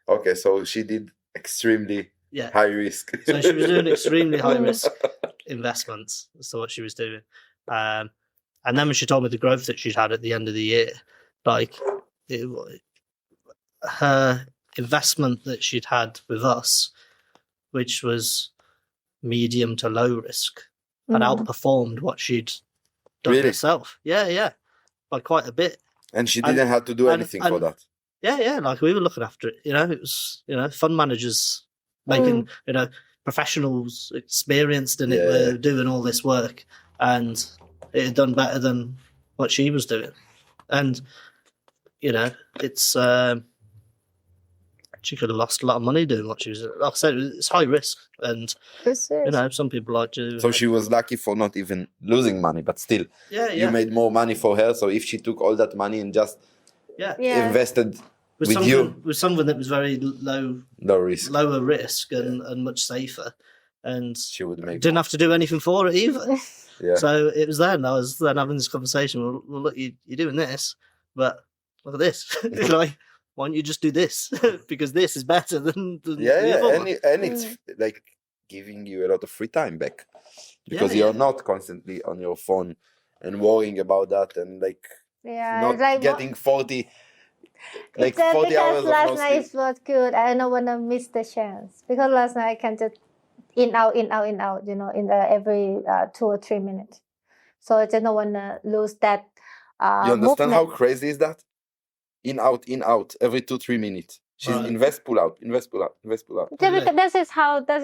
Okay, so she did extremely high risk. So she was doing extremely high risk investments. That's what she was doing. And then when she told me the growth that she'd had at the end of the year, her investment that she'd had with us, which was medium to low risk, had outperformed what she'd done herself. Yeah, by quite a bit. And she didn't have to do anything for that. Yeah, like we were looking after it. It was, fund managers making, professionals experienced in it were doing all this work, and it had done better than what she was doing. And, it's she could have lost a lot of money doing what she was doing. Like I said, it's high risk, and some people like to. So she was lucky for not even losing money, but still, you made more money for her. So if she took all that money and just invested with something that was very lower risk and much safer, and she would didn't have to do anything for it either. Yeah. So it was then I was having this conversation. Well, look, you're doing this, but look at this. Why don't you just do this? Because this is better than the other one. And it's like giving you a lot of free time back, because you're not constantly on your phone and worrying about that, and not getting 40 hours of last night was good. I don't want to miss the chance, because last night I can just in out, in every 2 or 3 minutes. So I just don't want to lose that. You understand how crazy is that? In out every 2-3 minutes. She's invest, pull out, invest, pull out, invest, pull out. Yeah, this is how the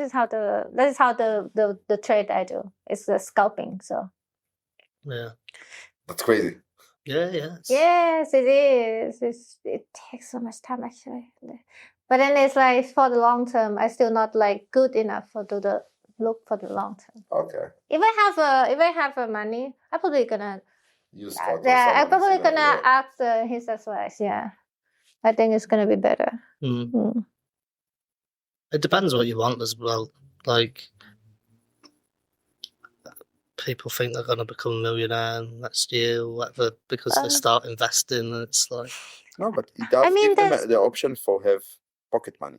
trade I do. It's the scalping. So that's crazy. Yeah. Yes, it is. It takes so much time actually. But then it's like for the long term, I still not good enough to look for the long term. Okay. If I have money, I'm probably gonna use. I'm probably gonna ask his advice. Yeah, I think it's gonna be better. It depends what you want as well. People think they're gonna become a millionaire next year or whatever because they start investing, and it's like no, but it does give them the option for have pocket money.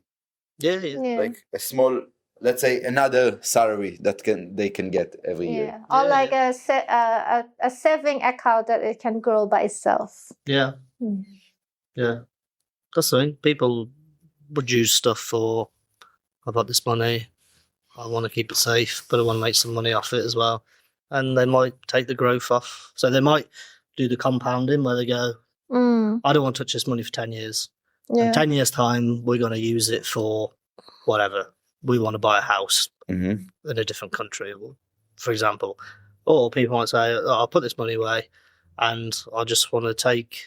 Yeah. Like a small, let's say, another salary that they can get every year. Or a saving account that it can grow by itself. Yeah. Yeah. That's the thing. People would use stuff for, I've got this money, I want to keep it safe, but I want to make some money off it as well. And they might take the growth off. So they might do the compounding where they go, I don't want to touch this money for 10 years. Yeah. In 10 years' time, we're going to use it for whatever. We want to buy a house in a different country, for example. Or people might say, I'll put this money away and I just want to take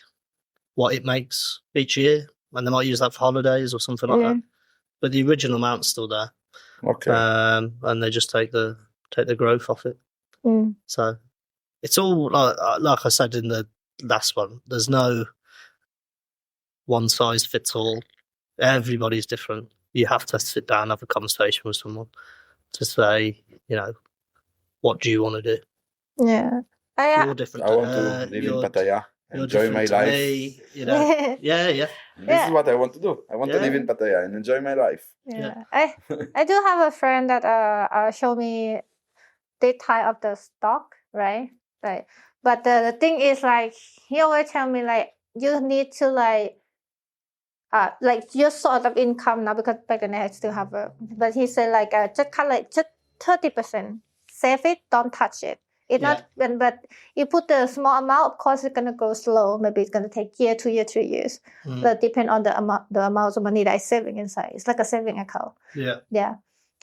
what it makes each year. And they might use that for holidays or something like that. But the original amount's still there. Okay. And they just take the growth off it. So it's all, like I said in the last one, there's no one size fits all. Everybody's different. You have to sit down and have a conversation with someone to say, what do you want to do? Yeah. You're different. I want to live in Pattaya. You're enjoy my different to life. me, you know. Yeah. This is what I want to do. I want to live in Pattaya and enjoy my life. I do have a friend that showed me this type of the stock, right? Right. But the thing is, like, he always tell me, like, you need to like your sort of income now, because back then I still have a, but he said like just cut like just 30%, save it, don't touch it. It's not, but you put the small amount, of course it's gonna go slow. Maybe it's gonna take year, 2 years, 3 years. But depend on the amount of money that is saving inside. It's like a saving account. Yeah.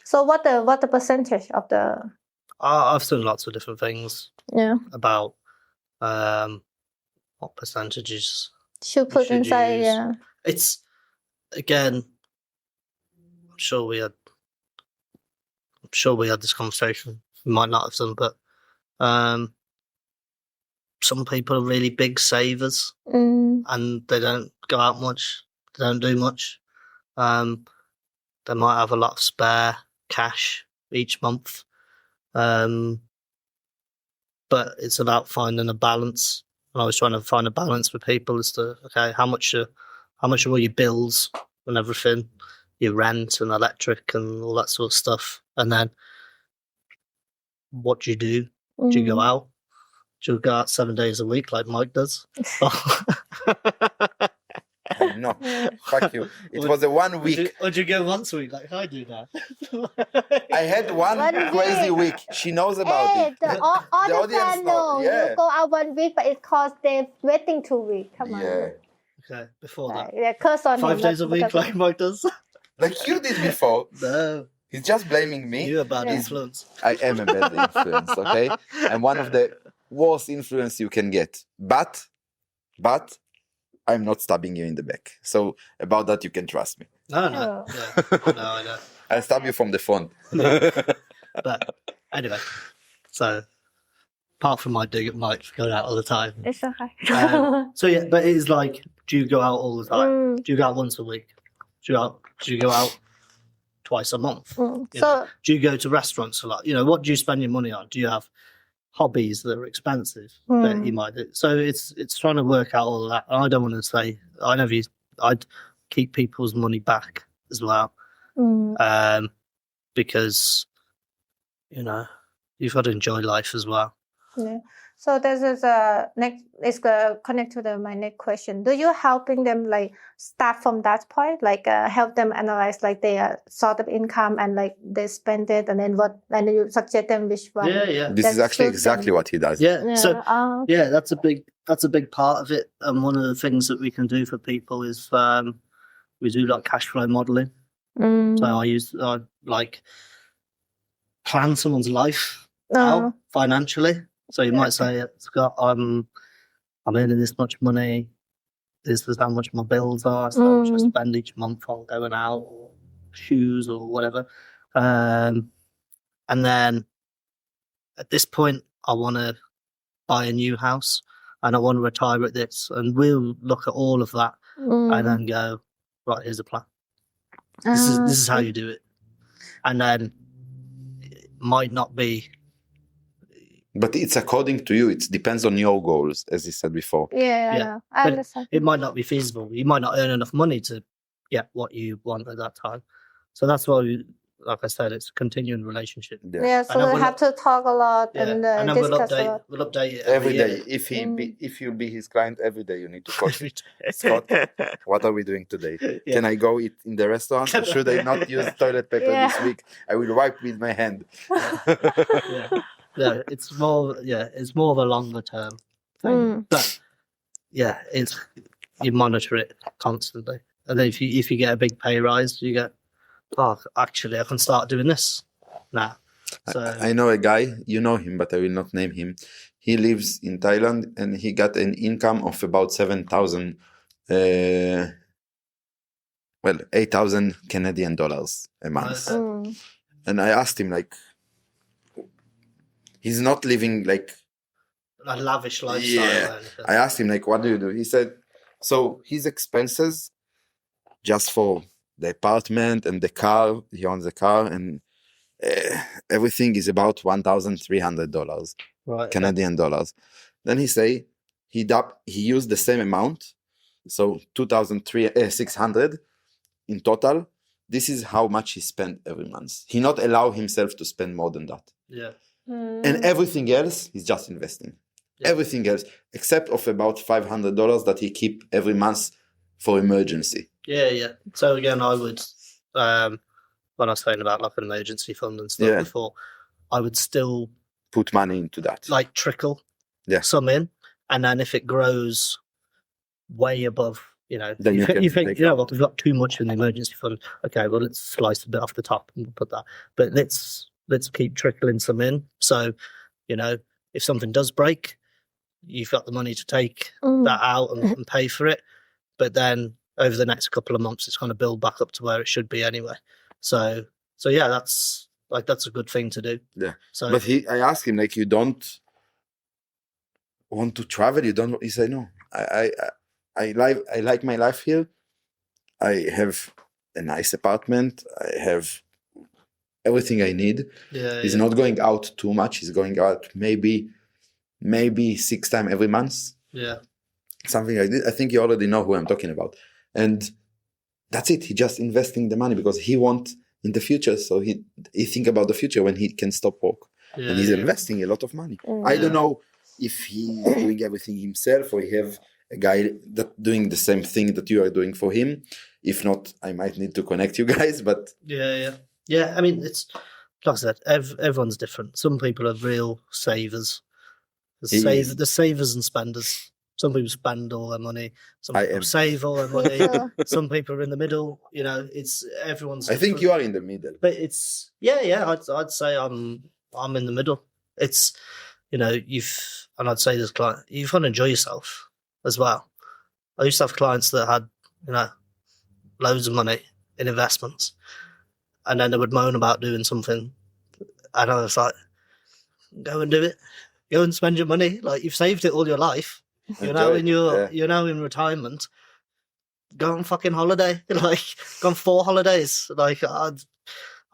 So what the percentage of the? I've seen lots of different things. Yeah. About what percentages should put should inside. use. Yeah. It's again. I'm sure we had this conversation. We might not have done, but some people are really big savers, and they don't go out much. They don't do much. They might have a lot of spare cash each month, but it's about finding a balance. And I was trying to find a balance with people as to, okay, how much are all your bills and everything, your rent and electric and all that sort of stuff, and then what do you do? Do you go out? Do you go out 7 days a week like Mike does? No, fuck you. It was a 1 week. Would you go once a week like I do now? I had one crazy week. She knows about it. All the audience fans know. Yeah. You go out 1 week, but it costs them waiting 2 weeks. Come on. Yeah. Okay, before that. Yeah, curse on 5 days a week like Mike does? Like you did before. No. He's just blaming me. You're a bad influence. I am a bad influence, okay? I'm one of the worst influence you can get. But I'm not stabbing you in the back. So about that you can trust me. No. Yeah. No, I know. I'll stab you from the front. But anyway, so apart from my dig at Mike going out all the time. It's okay. So yeah, but it is like, do you go out all the time? Do you go out once a week? Do you go out twice a month? So do you go to restaurants a lot? You know, what do you spend your money on? Do you have hobbies that are expensive that you might do? So it's trying to work out all of that. And I don't want to say I'd keep people's money back as well, because you know you've got to enjoy life as well. Yeah. So this is next. It's connect to my next question. Do you helping them like start from that point, like help them analyze like their sort of income and like they spend it, and then you suggest them which one? Yeah. This is actually exactly what he does. Yeah. So that's a big part of it. And one of the things that we can do for people is we do like cash flow modeling. So I like plan someone's life out financially. So you might say, Scott, I'm earning this much money. This is how much my bills are. So how much I spend each month on going out, or shoes, or whatever. And then at this point, I want to buy a new house and I want to retire at this. And we'll look at all of that and then go, right, here's a plan. This is how you do it. And then it might not be. But it's according to you. It depends on your goals, as you said before. Yeah. I understand. It might not be feasible. You might not earn enough money to get what you want at that time. So that's why, like I said, it's a continuing relationship. Yeah, so we have to talk a lot and discuss a lot. We'll update it every day. If you be his client every day, you need to call him. Scott, what are we doing today? Yeah. Can I go eat in the restaurant, or should I not use toilet paper this week? I will wipe with my hand. Yeah, it's more of a longer term thing. But yeah, you monitor it constantly. And then if you get a big pay rise, you get, actually I can start doing this now. So I know a guy, you know him, but I will not name him. He lives in Thailand and he got an income of about 7,000 8,000 Canadian dollars a month. And I asked him, like, he's not living like a lavish lifestyle. Yeah. I asked him, like, what do you do? He said, so his expenses just for the apartment and the car, he owns the car, and everything is about $1,300 Canadian dollars. Then he say he used the same amount, so 2,600 in total. This is how much he spent every month. He not allow himself to spend more than that. Yeah. And everything else, he's just investing. Yeah. Everything else, except of about $500 that he keep every month for emergency. Yeah. So again, I would, when I was saying about like an emergency fund and stuff before, I would still put money into that. Like trickle some in. And then if it grows way above, then you think, well, we've got too much in the emergency fund. Okay, well, let's slice a bit off the top and put that. But let's keep trickling some in. So, if something does break, you've got the money to take that out and pay for it. But then over the next couple of months, it's going to build back up to where it should be anyway. So yeah, that's a good thing to do. Yeah. So, but I asked him, like, you don't want to travel? You don't? He said, no. I like my life here. I have a nice apartment. I have everything I need. Yeah. He's not going out too much. He's going out maybe 6 times every month. Yeah. Something like this. I think you already know who I'm talking about. And that's it. He just investing the money because he want in the future. So he think about the future when he can stop work. Yeah, and he's investing a lot of money. I don't know if he's doing everything himself or he have a guy that doing the same thing that you are doing for him. If not, I might need to connect you guys. But yeah. I mean, it's like I said, everyone's different. Some people are real savers. The savers and spenders. Some people spend all their money. Some people save all their money. Some people are in the middle. It's everyone's different. I think you are in the middle. But it's I'd say I'm in the middle. It's and I'd say this client, you've got to enjoy yourself as well. I used to have clients that had loads of money in investments, and then they would moan about doing something, and I was like, go and do it. Go and spend your money. Like, you've saved it all your life. You're now in retirement. Go on fucking holiday. Like, go on 4 holidays. Like,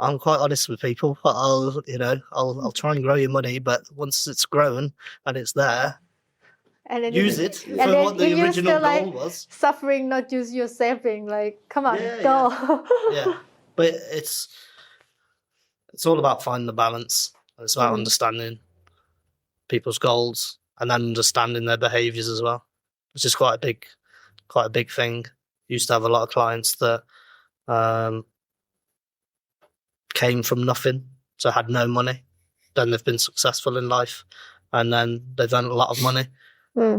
I'm quite honest with people. I'll try and grow your money, but once it's grown and it's there, and then use it for what the original goal was. Suffering, not use your saving. Like, come on, go. Yeah, but it's all about finding the balance. It's about understanding people's goals and then understanding their behaviours as well, which is quite a big thing. Used to have a lot of clients that came from nothing, so had no money. Then they've been successful in life, and then they've earned a lot of money.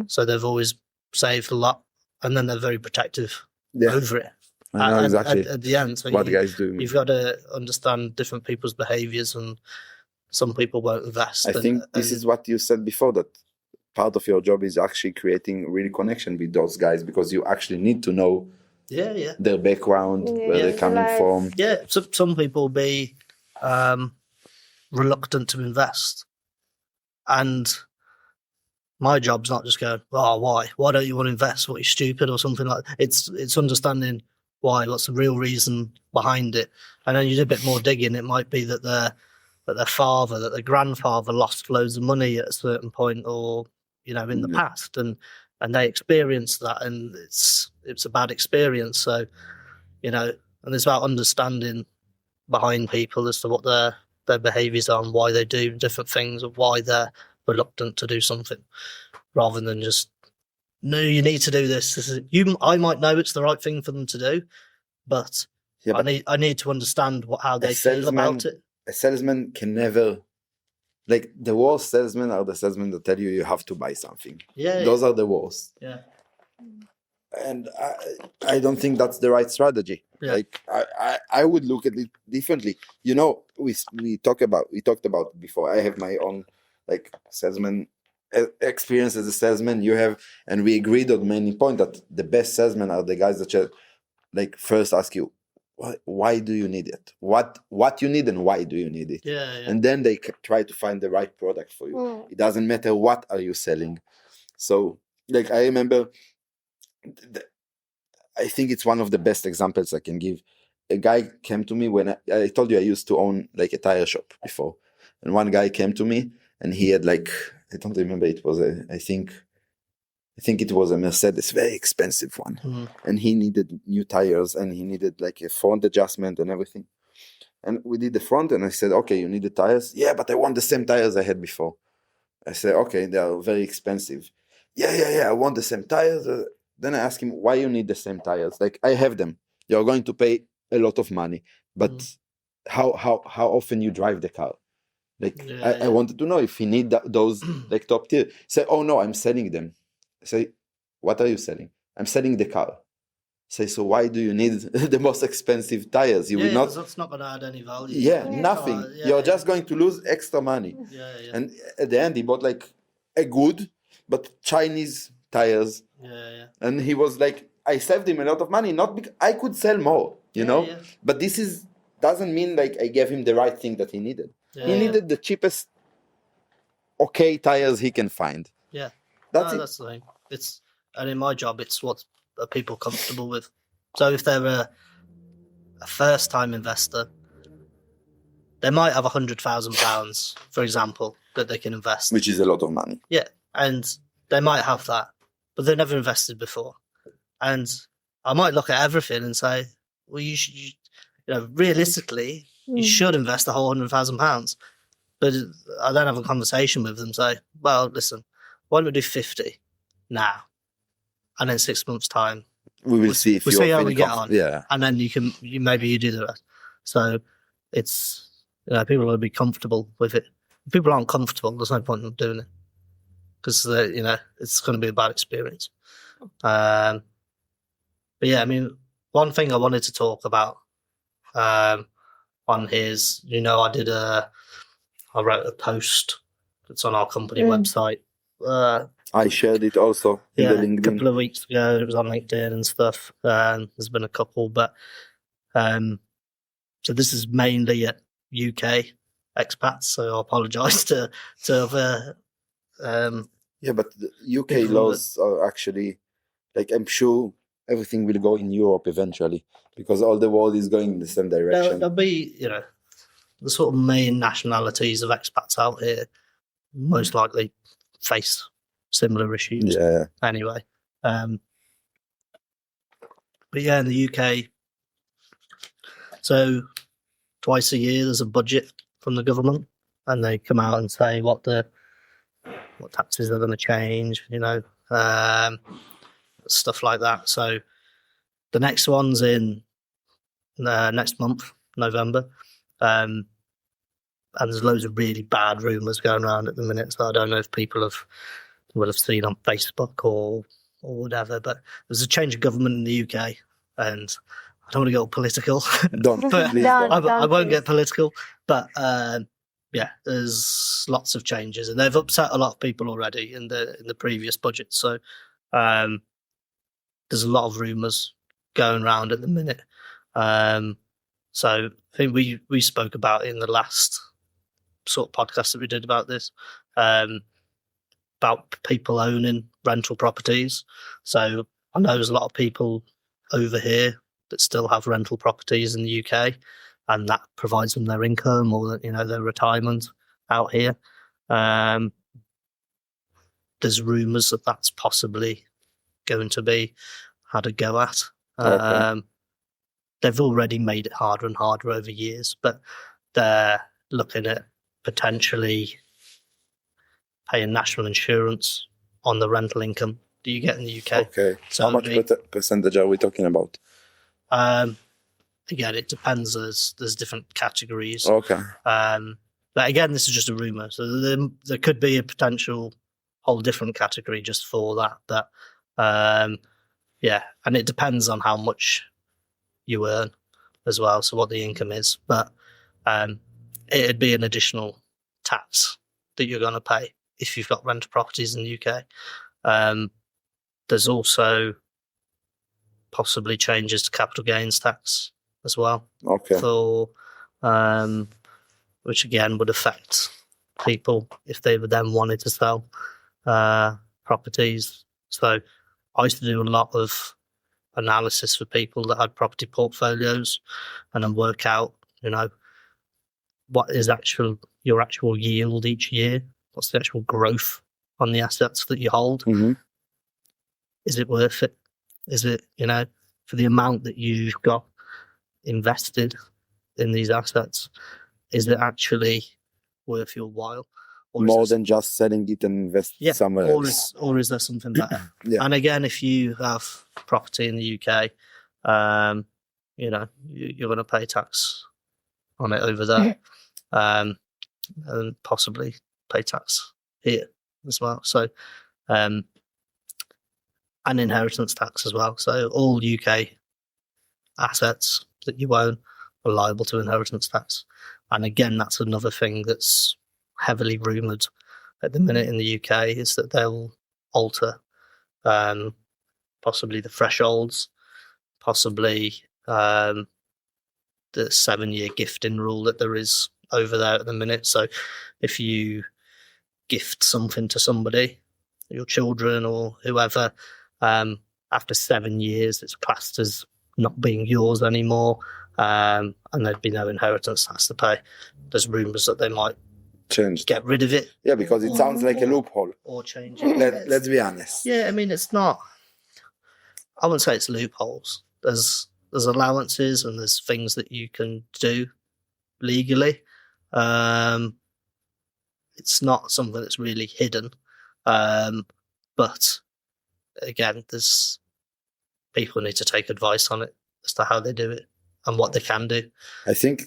So they've always saved a lot, and then they're very protective over it. I know exactly at the end. So what guys do. You've got to understand different people's behaviours, and some people won't invest. I think this is what you said before, that part of your job is actually creating really connection with those guys, because you actually need to know their background, where they're coming from. Yeah, so some people will be reluctant to invest, and my job's not just going, why don't you want to invest? What, you're stupid or something like that. It's understanding why, what's the real reason behind it, and then you do a bit more digging. It might be that their grandfather lost loads of money at a certain point, or in the past, and they experienced that, and it's a bad experience. So and it's about understanding behind people as to what their behaviours are and why they do different things, or why they're reluctant to do something, rather than just, no, you need to do this. I might know it's the right thing for them to do, but I need to understand how they feel about it. A salesman can never, like, the worst salesmen are the salesmen that tell you have to buy something. Those are the worst. And I don't think that's the right strategy. Like, I would look at it differently. We talked about before. I have my own salesman experience as a salesman. You have, and we agreed on many points that the best salesmen are the guys that first ask you, why do you need it? What you need and why do you need it? And then they try to find the right product for you. It doesn't matter what are you selling. So I remember, I think it's one of the best examples I can give. A guy came to me when I told you I used to own a tire shop before, and one guy came to me and he had I don't remember, it was I think I think it was a Mercedes, very expensive one. And he needed new tires and he needed like a front adjustment and everything. And we did the front and I said, okay, you need the tires? Yeah, but I want the same tires I had before. I said, okay, they are very expensive. Yeah, I want the same tires. Then I asked him, why you need the same tires? Like, I have them. You're going to pay a lot of money. But how often you drive the car? Like, I wanted to know if he need those like top tier. Say, oh no, I'm selling them. I say, what are you selling? I'm selling the car. Say, so why do you need the most expensive tires? You will not. That's not going to add any value. Nothing. You're just going to lose extra money. And at the end, he bought like a good but Chinese tires. And he was like, I saved him a lot of money, not because I could sell more, you know. But this doesn't mean like I gave him the right thing that he needed. He needed the cheapest, okay tires he can find. That's the thing. And in my job, it's what are people comfortable with. So if they're a first-time investor, they might have £100,000, for example, that they can invest, which is a lot of money. Yeah, and they might have that, but they've never invested before. And I might look at everything and say, well, realistically, you should invest the whole £100,000. But I then have a conversation with them, say, well, listen, why don't we do 50 now? And in 6 months' time, we'll see if we'll see how we get on. Yeah. And then maybe you do the rest. So it's, people will be comfortable with it. If people aren't comfortable, there's no point in doing it. Because, it's going to be a bad experience. But yeah, I mean, one thing I wanted to talk about on his, I wrote a post that's on our company website. I shared it also in the LinkedIn. A couple of weeks ago. It was on LinkedIn and stuff. There's been a couple, but so this is mainly at UK expats. So I apologise to other. But the UK laws are actually, like, I'm sure everything will go in Europe eventually because all the world is going in the same direction. There'll be, the sort of main nationalities of expats out here most likely face similar issues. Anyway, but in the UK, so twice a year there's a budget from the government, and they come out and say what taxes are going to change, stuff like that. So the next one's in next month, November. And there's loads of really bad rumours going around at the minute, so I don't know if people will have seen on Facebook or whatever, but there's a change of government in the UK, and I don't want to get all political. I won't get political, but there's lots of changes, and they've upset a lot of people already in the previous budget. So there's a lot of rumours going around at the minute. So I think we spoke about it in the last sort of podcast that we did about this, about people owning rental properties. So I know there's a lot of people over here that still have rental properties in the UK, and that provides them their income or their retirement out here. There's rumours that that's possibly going to be had a go at. They've already made it harder and harder over years, but they're looking at potentially paying national insurance on the rental income that you get in the UK. Okay. So how much percentage are we talking about? Again, it depends. There's different categories. Okay. But again, this is just a rumour. So there could be a potential whole different category just for that. But and it depends on how much you earn as well, so what the income is. But it'd be an additional tax that you're going to pay if you've got rental properties in the UK. There's also possibly changes to capital gains tax as well. Okay. For which again would affect people if they then wanted to sell properties. So I used to do a lot of analysis for people that had property portfolios, and then work out, what is your actual yield each year? What's the actual growth on the assets that you hold? Mm-hmm. is it worth it? Is it, for the amount that you've got invested in these assets, is it actually worth your while? Or More than just selling it and invest somewhere else. Or is there something better? Yeah. And again, if you have property in the UK, you're going to pay tax on it over there, and possibly pay tax here as well. So, and inheritance tax as well. So all UK assets that you own are liable to inheritance tax. And again, that's another thing that's heavily rumoured at the minute in the UK, is that they'll alter possibly the thresholds, possibly the 7-year gifting rule that there is over there at the minute. So if you gift something to somebody, your children or whoever, after 7 years, it's classed as not being yours anymore, and there'd be no inheritance tax to pay. There's rumours that they might get rid of it. Yeah, because it sounds like a loophole. Or change it. Let's be honest. Yeah, I mean, it's not. I wouldn't say it's loopholes. There's allowances and there's things that you can do legally. It's not something that's really hidden. But again, there's people need to take advice on it as to how they do it and what they can do. I think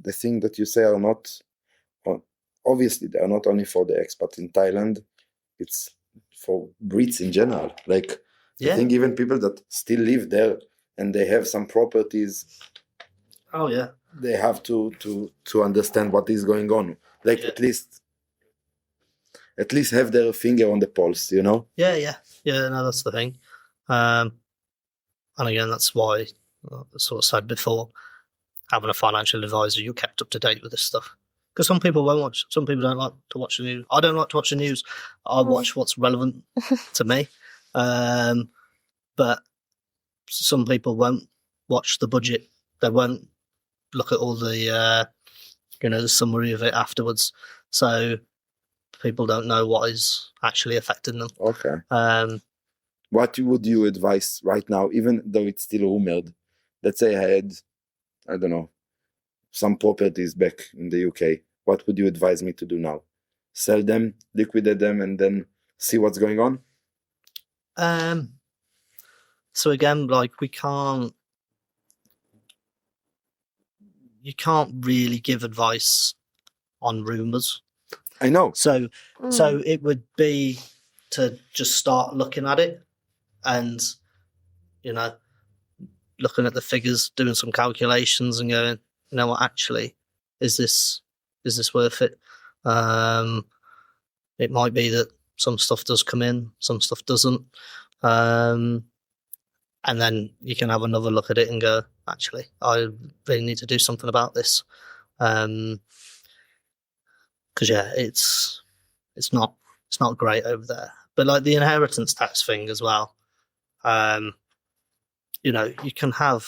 the thing that you say are not, obviously they are not only for the expat in Thailand, it's for Brits in general. Like, I think even people that still live there and they have some properties. Oh yeah. They have to understand what is going on. Like at least have their finger on the pulse, Yeah. No, that's the thing. And again, that's why I sort of said before, having a financial advisor, you're kept up to date with this stuff. Because some people won't watch. Some people don't like to watch the news. I don't like to watch the news. I watch what's relevant to me. But some people won't watch the budget. They won't look at all the, the summary of it afterwards. So people don't know what is actually affecting them. Okay. What would you advise right now, even though it's still rumored? Let's say I had, I don't know, some properties back in the UK. What would you advise me to do now? Sell them, liquidate them, and then see what's going on? So again, like you can't really give advice on rumours. I know. So it would be to just start looking at it and, looking at the figures, doing some calculations and going, you know what, actually, is this worth it? It might be that some stuff does come in, some stuff doesn't. And then you can have another look at it and go, actually, I really need to do something about this. Because it's not great over there. But like the inheritance tax thing as well, you can have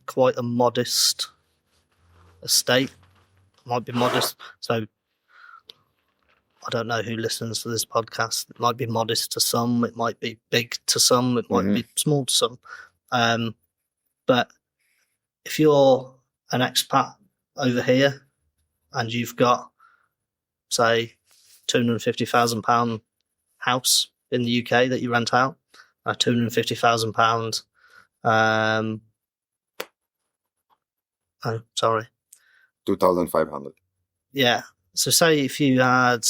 quite a modest estate. Might be modest. So I don't know who listens to this podcast. It might be modest to some. It might be big to some. It might be small to some. But if you're an expat over here and you've got, say, £250,000 house in the UK that you rent out, a £250,000. Oh, sorry. 2,500. Yeah. So say if you had.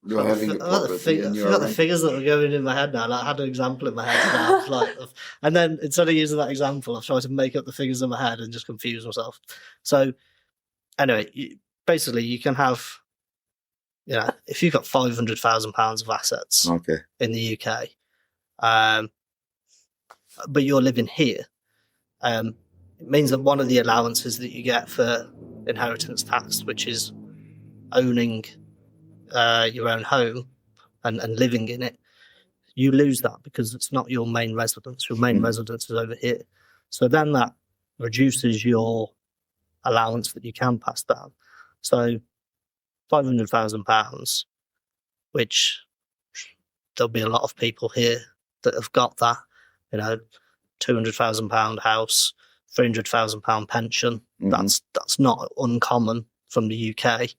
You're having a property and I forgot the figures that were going in my head now. Like, I had an example in my head now, and then instead of using that example, I've tried to make up the figures in my head and just confuse myself. So anyway, basically, you can have, if you've got £500,000 of assets in the UK, but you're living here, it means that one of the allowances that you get for inheritance tax, which is owning your own home and living in it, you lose that because it's not your main residence. Your main residence is over here. So then that reduces your allowance that you can pass down. So £500,000 which there'll be a lot of people here that have got that, £200,000 house, £300,000 pension. Mhm. That's not uncommon from the UK.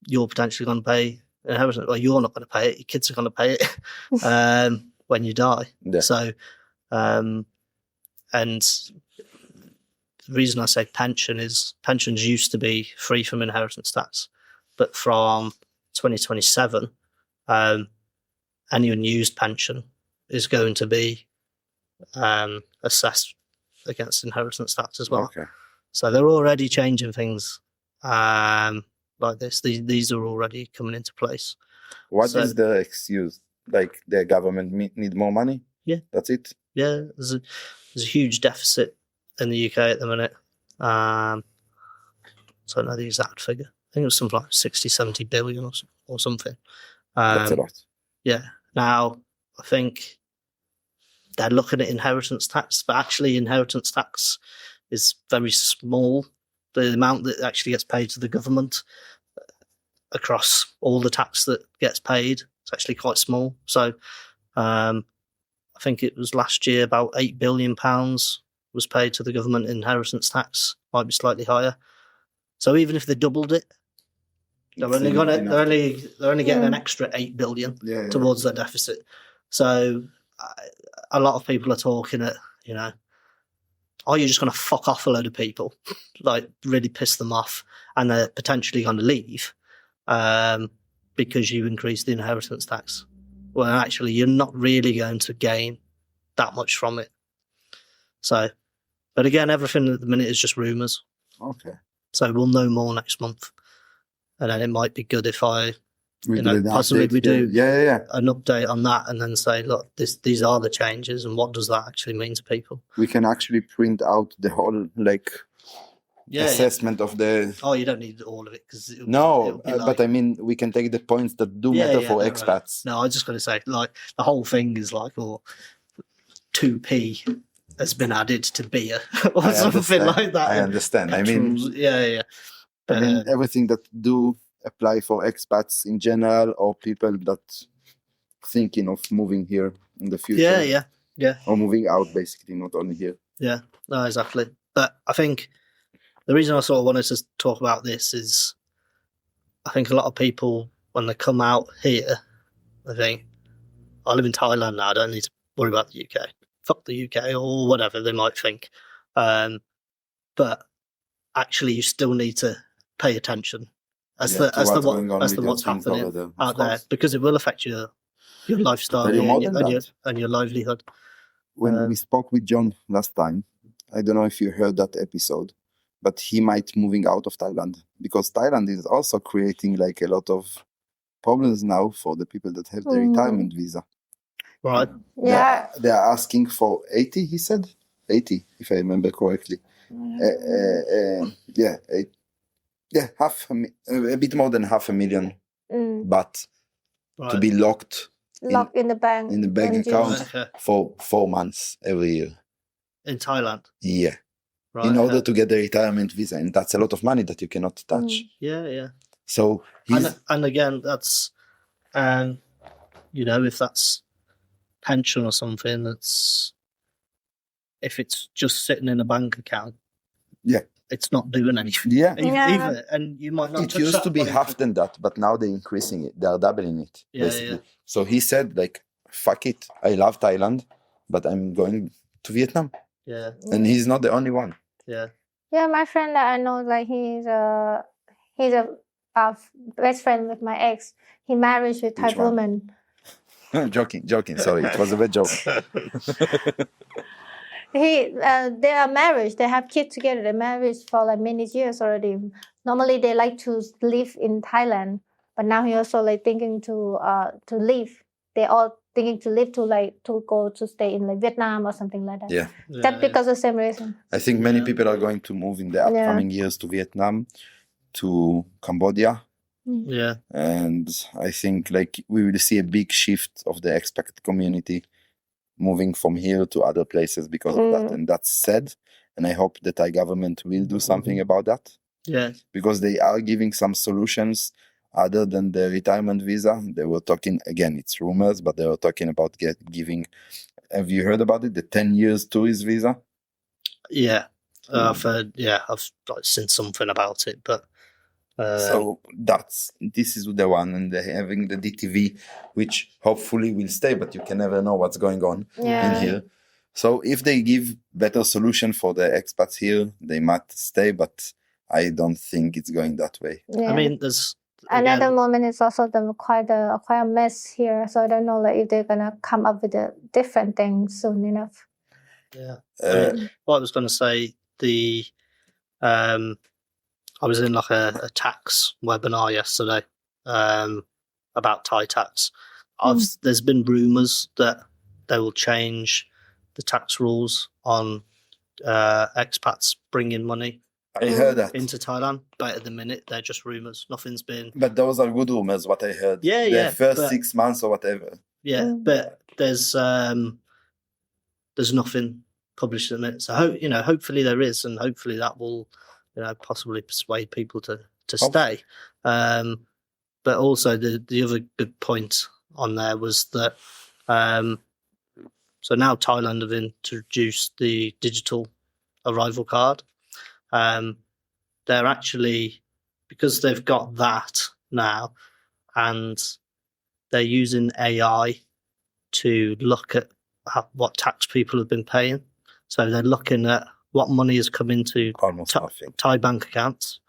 You're potentially going to pay inheritance. Well, you're not going to pay it. Your kids are going to pay it when you die. Yeah. So, and the reason I say pension is pensions used to be free from inheritance tax, but from 2027, any unused pension is going to be assessed against inheritance tax as well. Okay. So they're already changing things like this. These are already coming into place. What is the excuse? Like the government need more money? Yeah. That's it? Yeah, there's a huge deficit in the UK at the minute. So I don't know the exact figure. I think it was something like 60, 70 billion or something. That's a lot. Yeah. Now, I think they're looking at inheritance tax, but actually inheritance tax is very small. The amount that actually gets paid to the government across all the tax that gets paid is actually quite small. So I think it was last year about £8 billion was paid to the government in inheritance tax, might be slightly higher. So even if they doubled it, they're only getting an extra 8 billion towards their deficit. So a lot of people are talking at, are you just going to fuck off a load of people, like really piss them off, and they're potentially going to leave because you increase the inheritance tax? Well, actually, you're not really going to gain that much from it. So, but again, everything at the minute is just rumours. Okay. So we'll know more next month. And then it might be good if we do an update on that and then say, look, these are the changes and what does that actually mean to people? We can actually print out the whole assessment of the... Oh, you don't need all of it. But I mean, we can take the points that do matter for expats. Right. No, I was just going to say, the whole thing is 2p has been added to beer or something like that. I understand. Petrol, But, I mean, everything that do apply for expats in general or people that thinking of moving here in the future. Yeah. Or moving out, basically, not only here. Yeah, no, exactly. But I think the reason I sort of wanted to talk about this is I think a lot of people, when they come out here, they think, I live in Thailand now, I don't need to worry about the UK. Fuck the UK or whatever they might think. But actually, you still need to pay attention as to what's happening out there, because it will affect your lifestyle and your livelihood. When we spoke with John last time, I don't know if you heard that episode, but he might moving out of Thailand because Thailand is also creating a lot of problems now for the people that have the retirement visa. Right. Yeah. They are asking for 80, he said. 80, if I remember correctly. A bit more than 500,000 baht to be locked in the bank account for 4 months every year. In Thailand? Yeah. Right, in order to get the retirement visa. And that's a lot of money that you cannot touch. Yeah. So and again, that's, if that's pension or something, if it's just sitting in a bank account, it's not doing anything. Either, and you might not. It used to be half than that, but now they're increasing it. They're doubling it. Basically. So he said, fuck it. I love Thailand, but I'm going to Vietnam. Yeah. And he's not the only one. Yeah. Yeah, my friend that I know, he's a best friend with my ex. He married with Thai woman. Joking. Sorry, it was a bad joke. They are married. They have kids together. They're married for many years already. Normally, they like to live in Thailand, but now he also thinking to leave. They all thinking to live to go to stay in Vietnam or something like that. Yeah. That's because of the same reason. I think many people are going to move in the upcoming years to Vietnam, to Cambodia. Yeah. And I think we will see a big shift of the expat community moving from here to other places because of that. And that's sad. And I hope the Thai government will do something about that. Yeah. Because they are giving some solutions other than the retirement visa. They were talking, again, it's rumors, but they were talking about giving, have you heard about it? The 10 years tourist visa? Yeah. I've heard, I've like, seen something about it, but So this is the one, and they're having the DTV, which hopefully will stay, but you can never know what's going on in here. So if they give better solution for the expats here, they might stay, but I don't think it's going that way. I mean, there's another again, moment is also quite a mess here. So I don't know like if they're gonna come up with a different thing soon enough. Yeah. What I was going to say, I was in like a tax webinar yesterday about Thai tax. There's been rumours that they will change the tax rules on expats bringing money I heard that. into Thailand, but at the minute they're just rumours. Nothing's been. But those are good rumors, what I heard. Yeah, the yeah, first but- 6 months or whatever. Yeah, but there's nothing published in it. So hopefully there is, and hopefully that will possibly persuade people to stay. But also the other good point on there was that so now Thailand have introduced the digital arrival card. They're actually, because they've got that now, and they're using AI to look at what tax people have been paying. So they're looking at what money has come into Almost nothing. Thai bank accounts,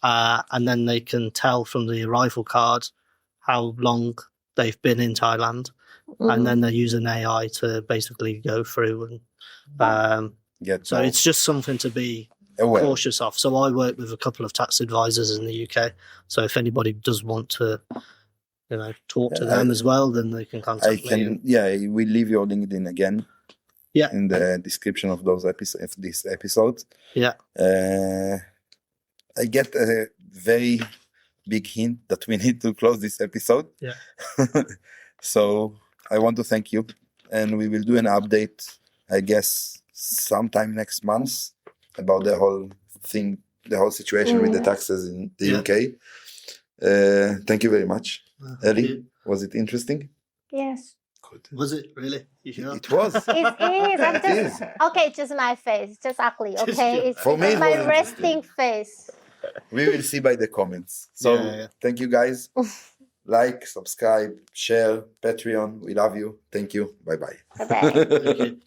and then they can tell from the arrival card how long they've been in Thailand, and then they're using AI to basically go through and so it's just something to be cautious of. So I work with a couple of tax advisors in the UK. So if anybody does want to, talk to them as well, then they can contact me. Yeah, we leave your LinkedIn again. Yeah. In the description of this episode. Yeah. I get a very big hint that we need to close this episode. Yeah. So I want to thank you, and we will do an update, I guess, sometime next month about the whole thing, the whole situation with the taxes in the UK. Thank you very much. Ellie, was it interesting? Yes. Good. Was it really? You sure? It was. It is. I'm just okay. Just my face, just ugly. Okay, it's For me, it my was resting face. We will see by the comments. So Thank you guys. Like, subscribe, share, Patreon. We love you. Thank you. Bye-bye. Bye-bye. Thank you.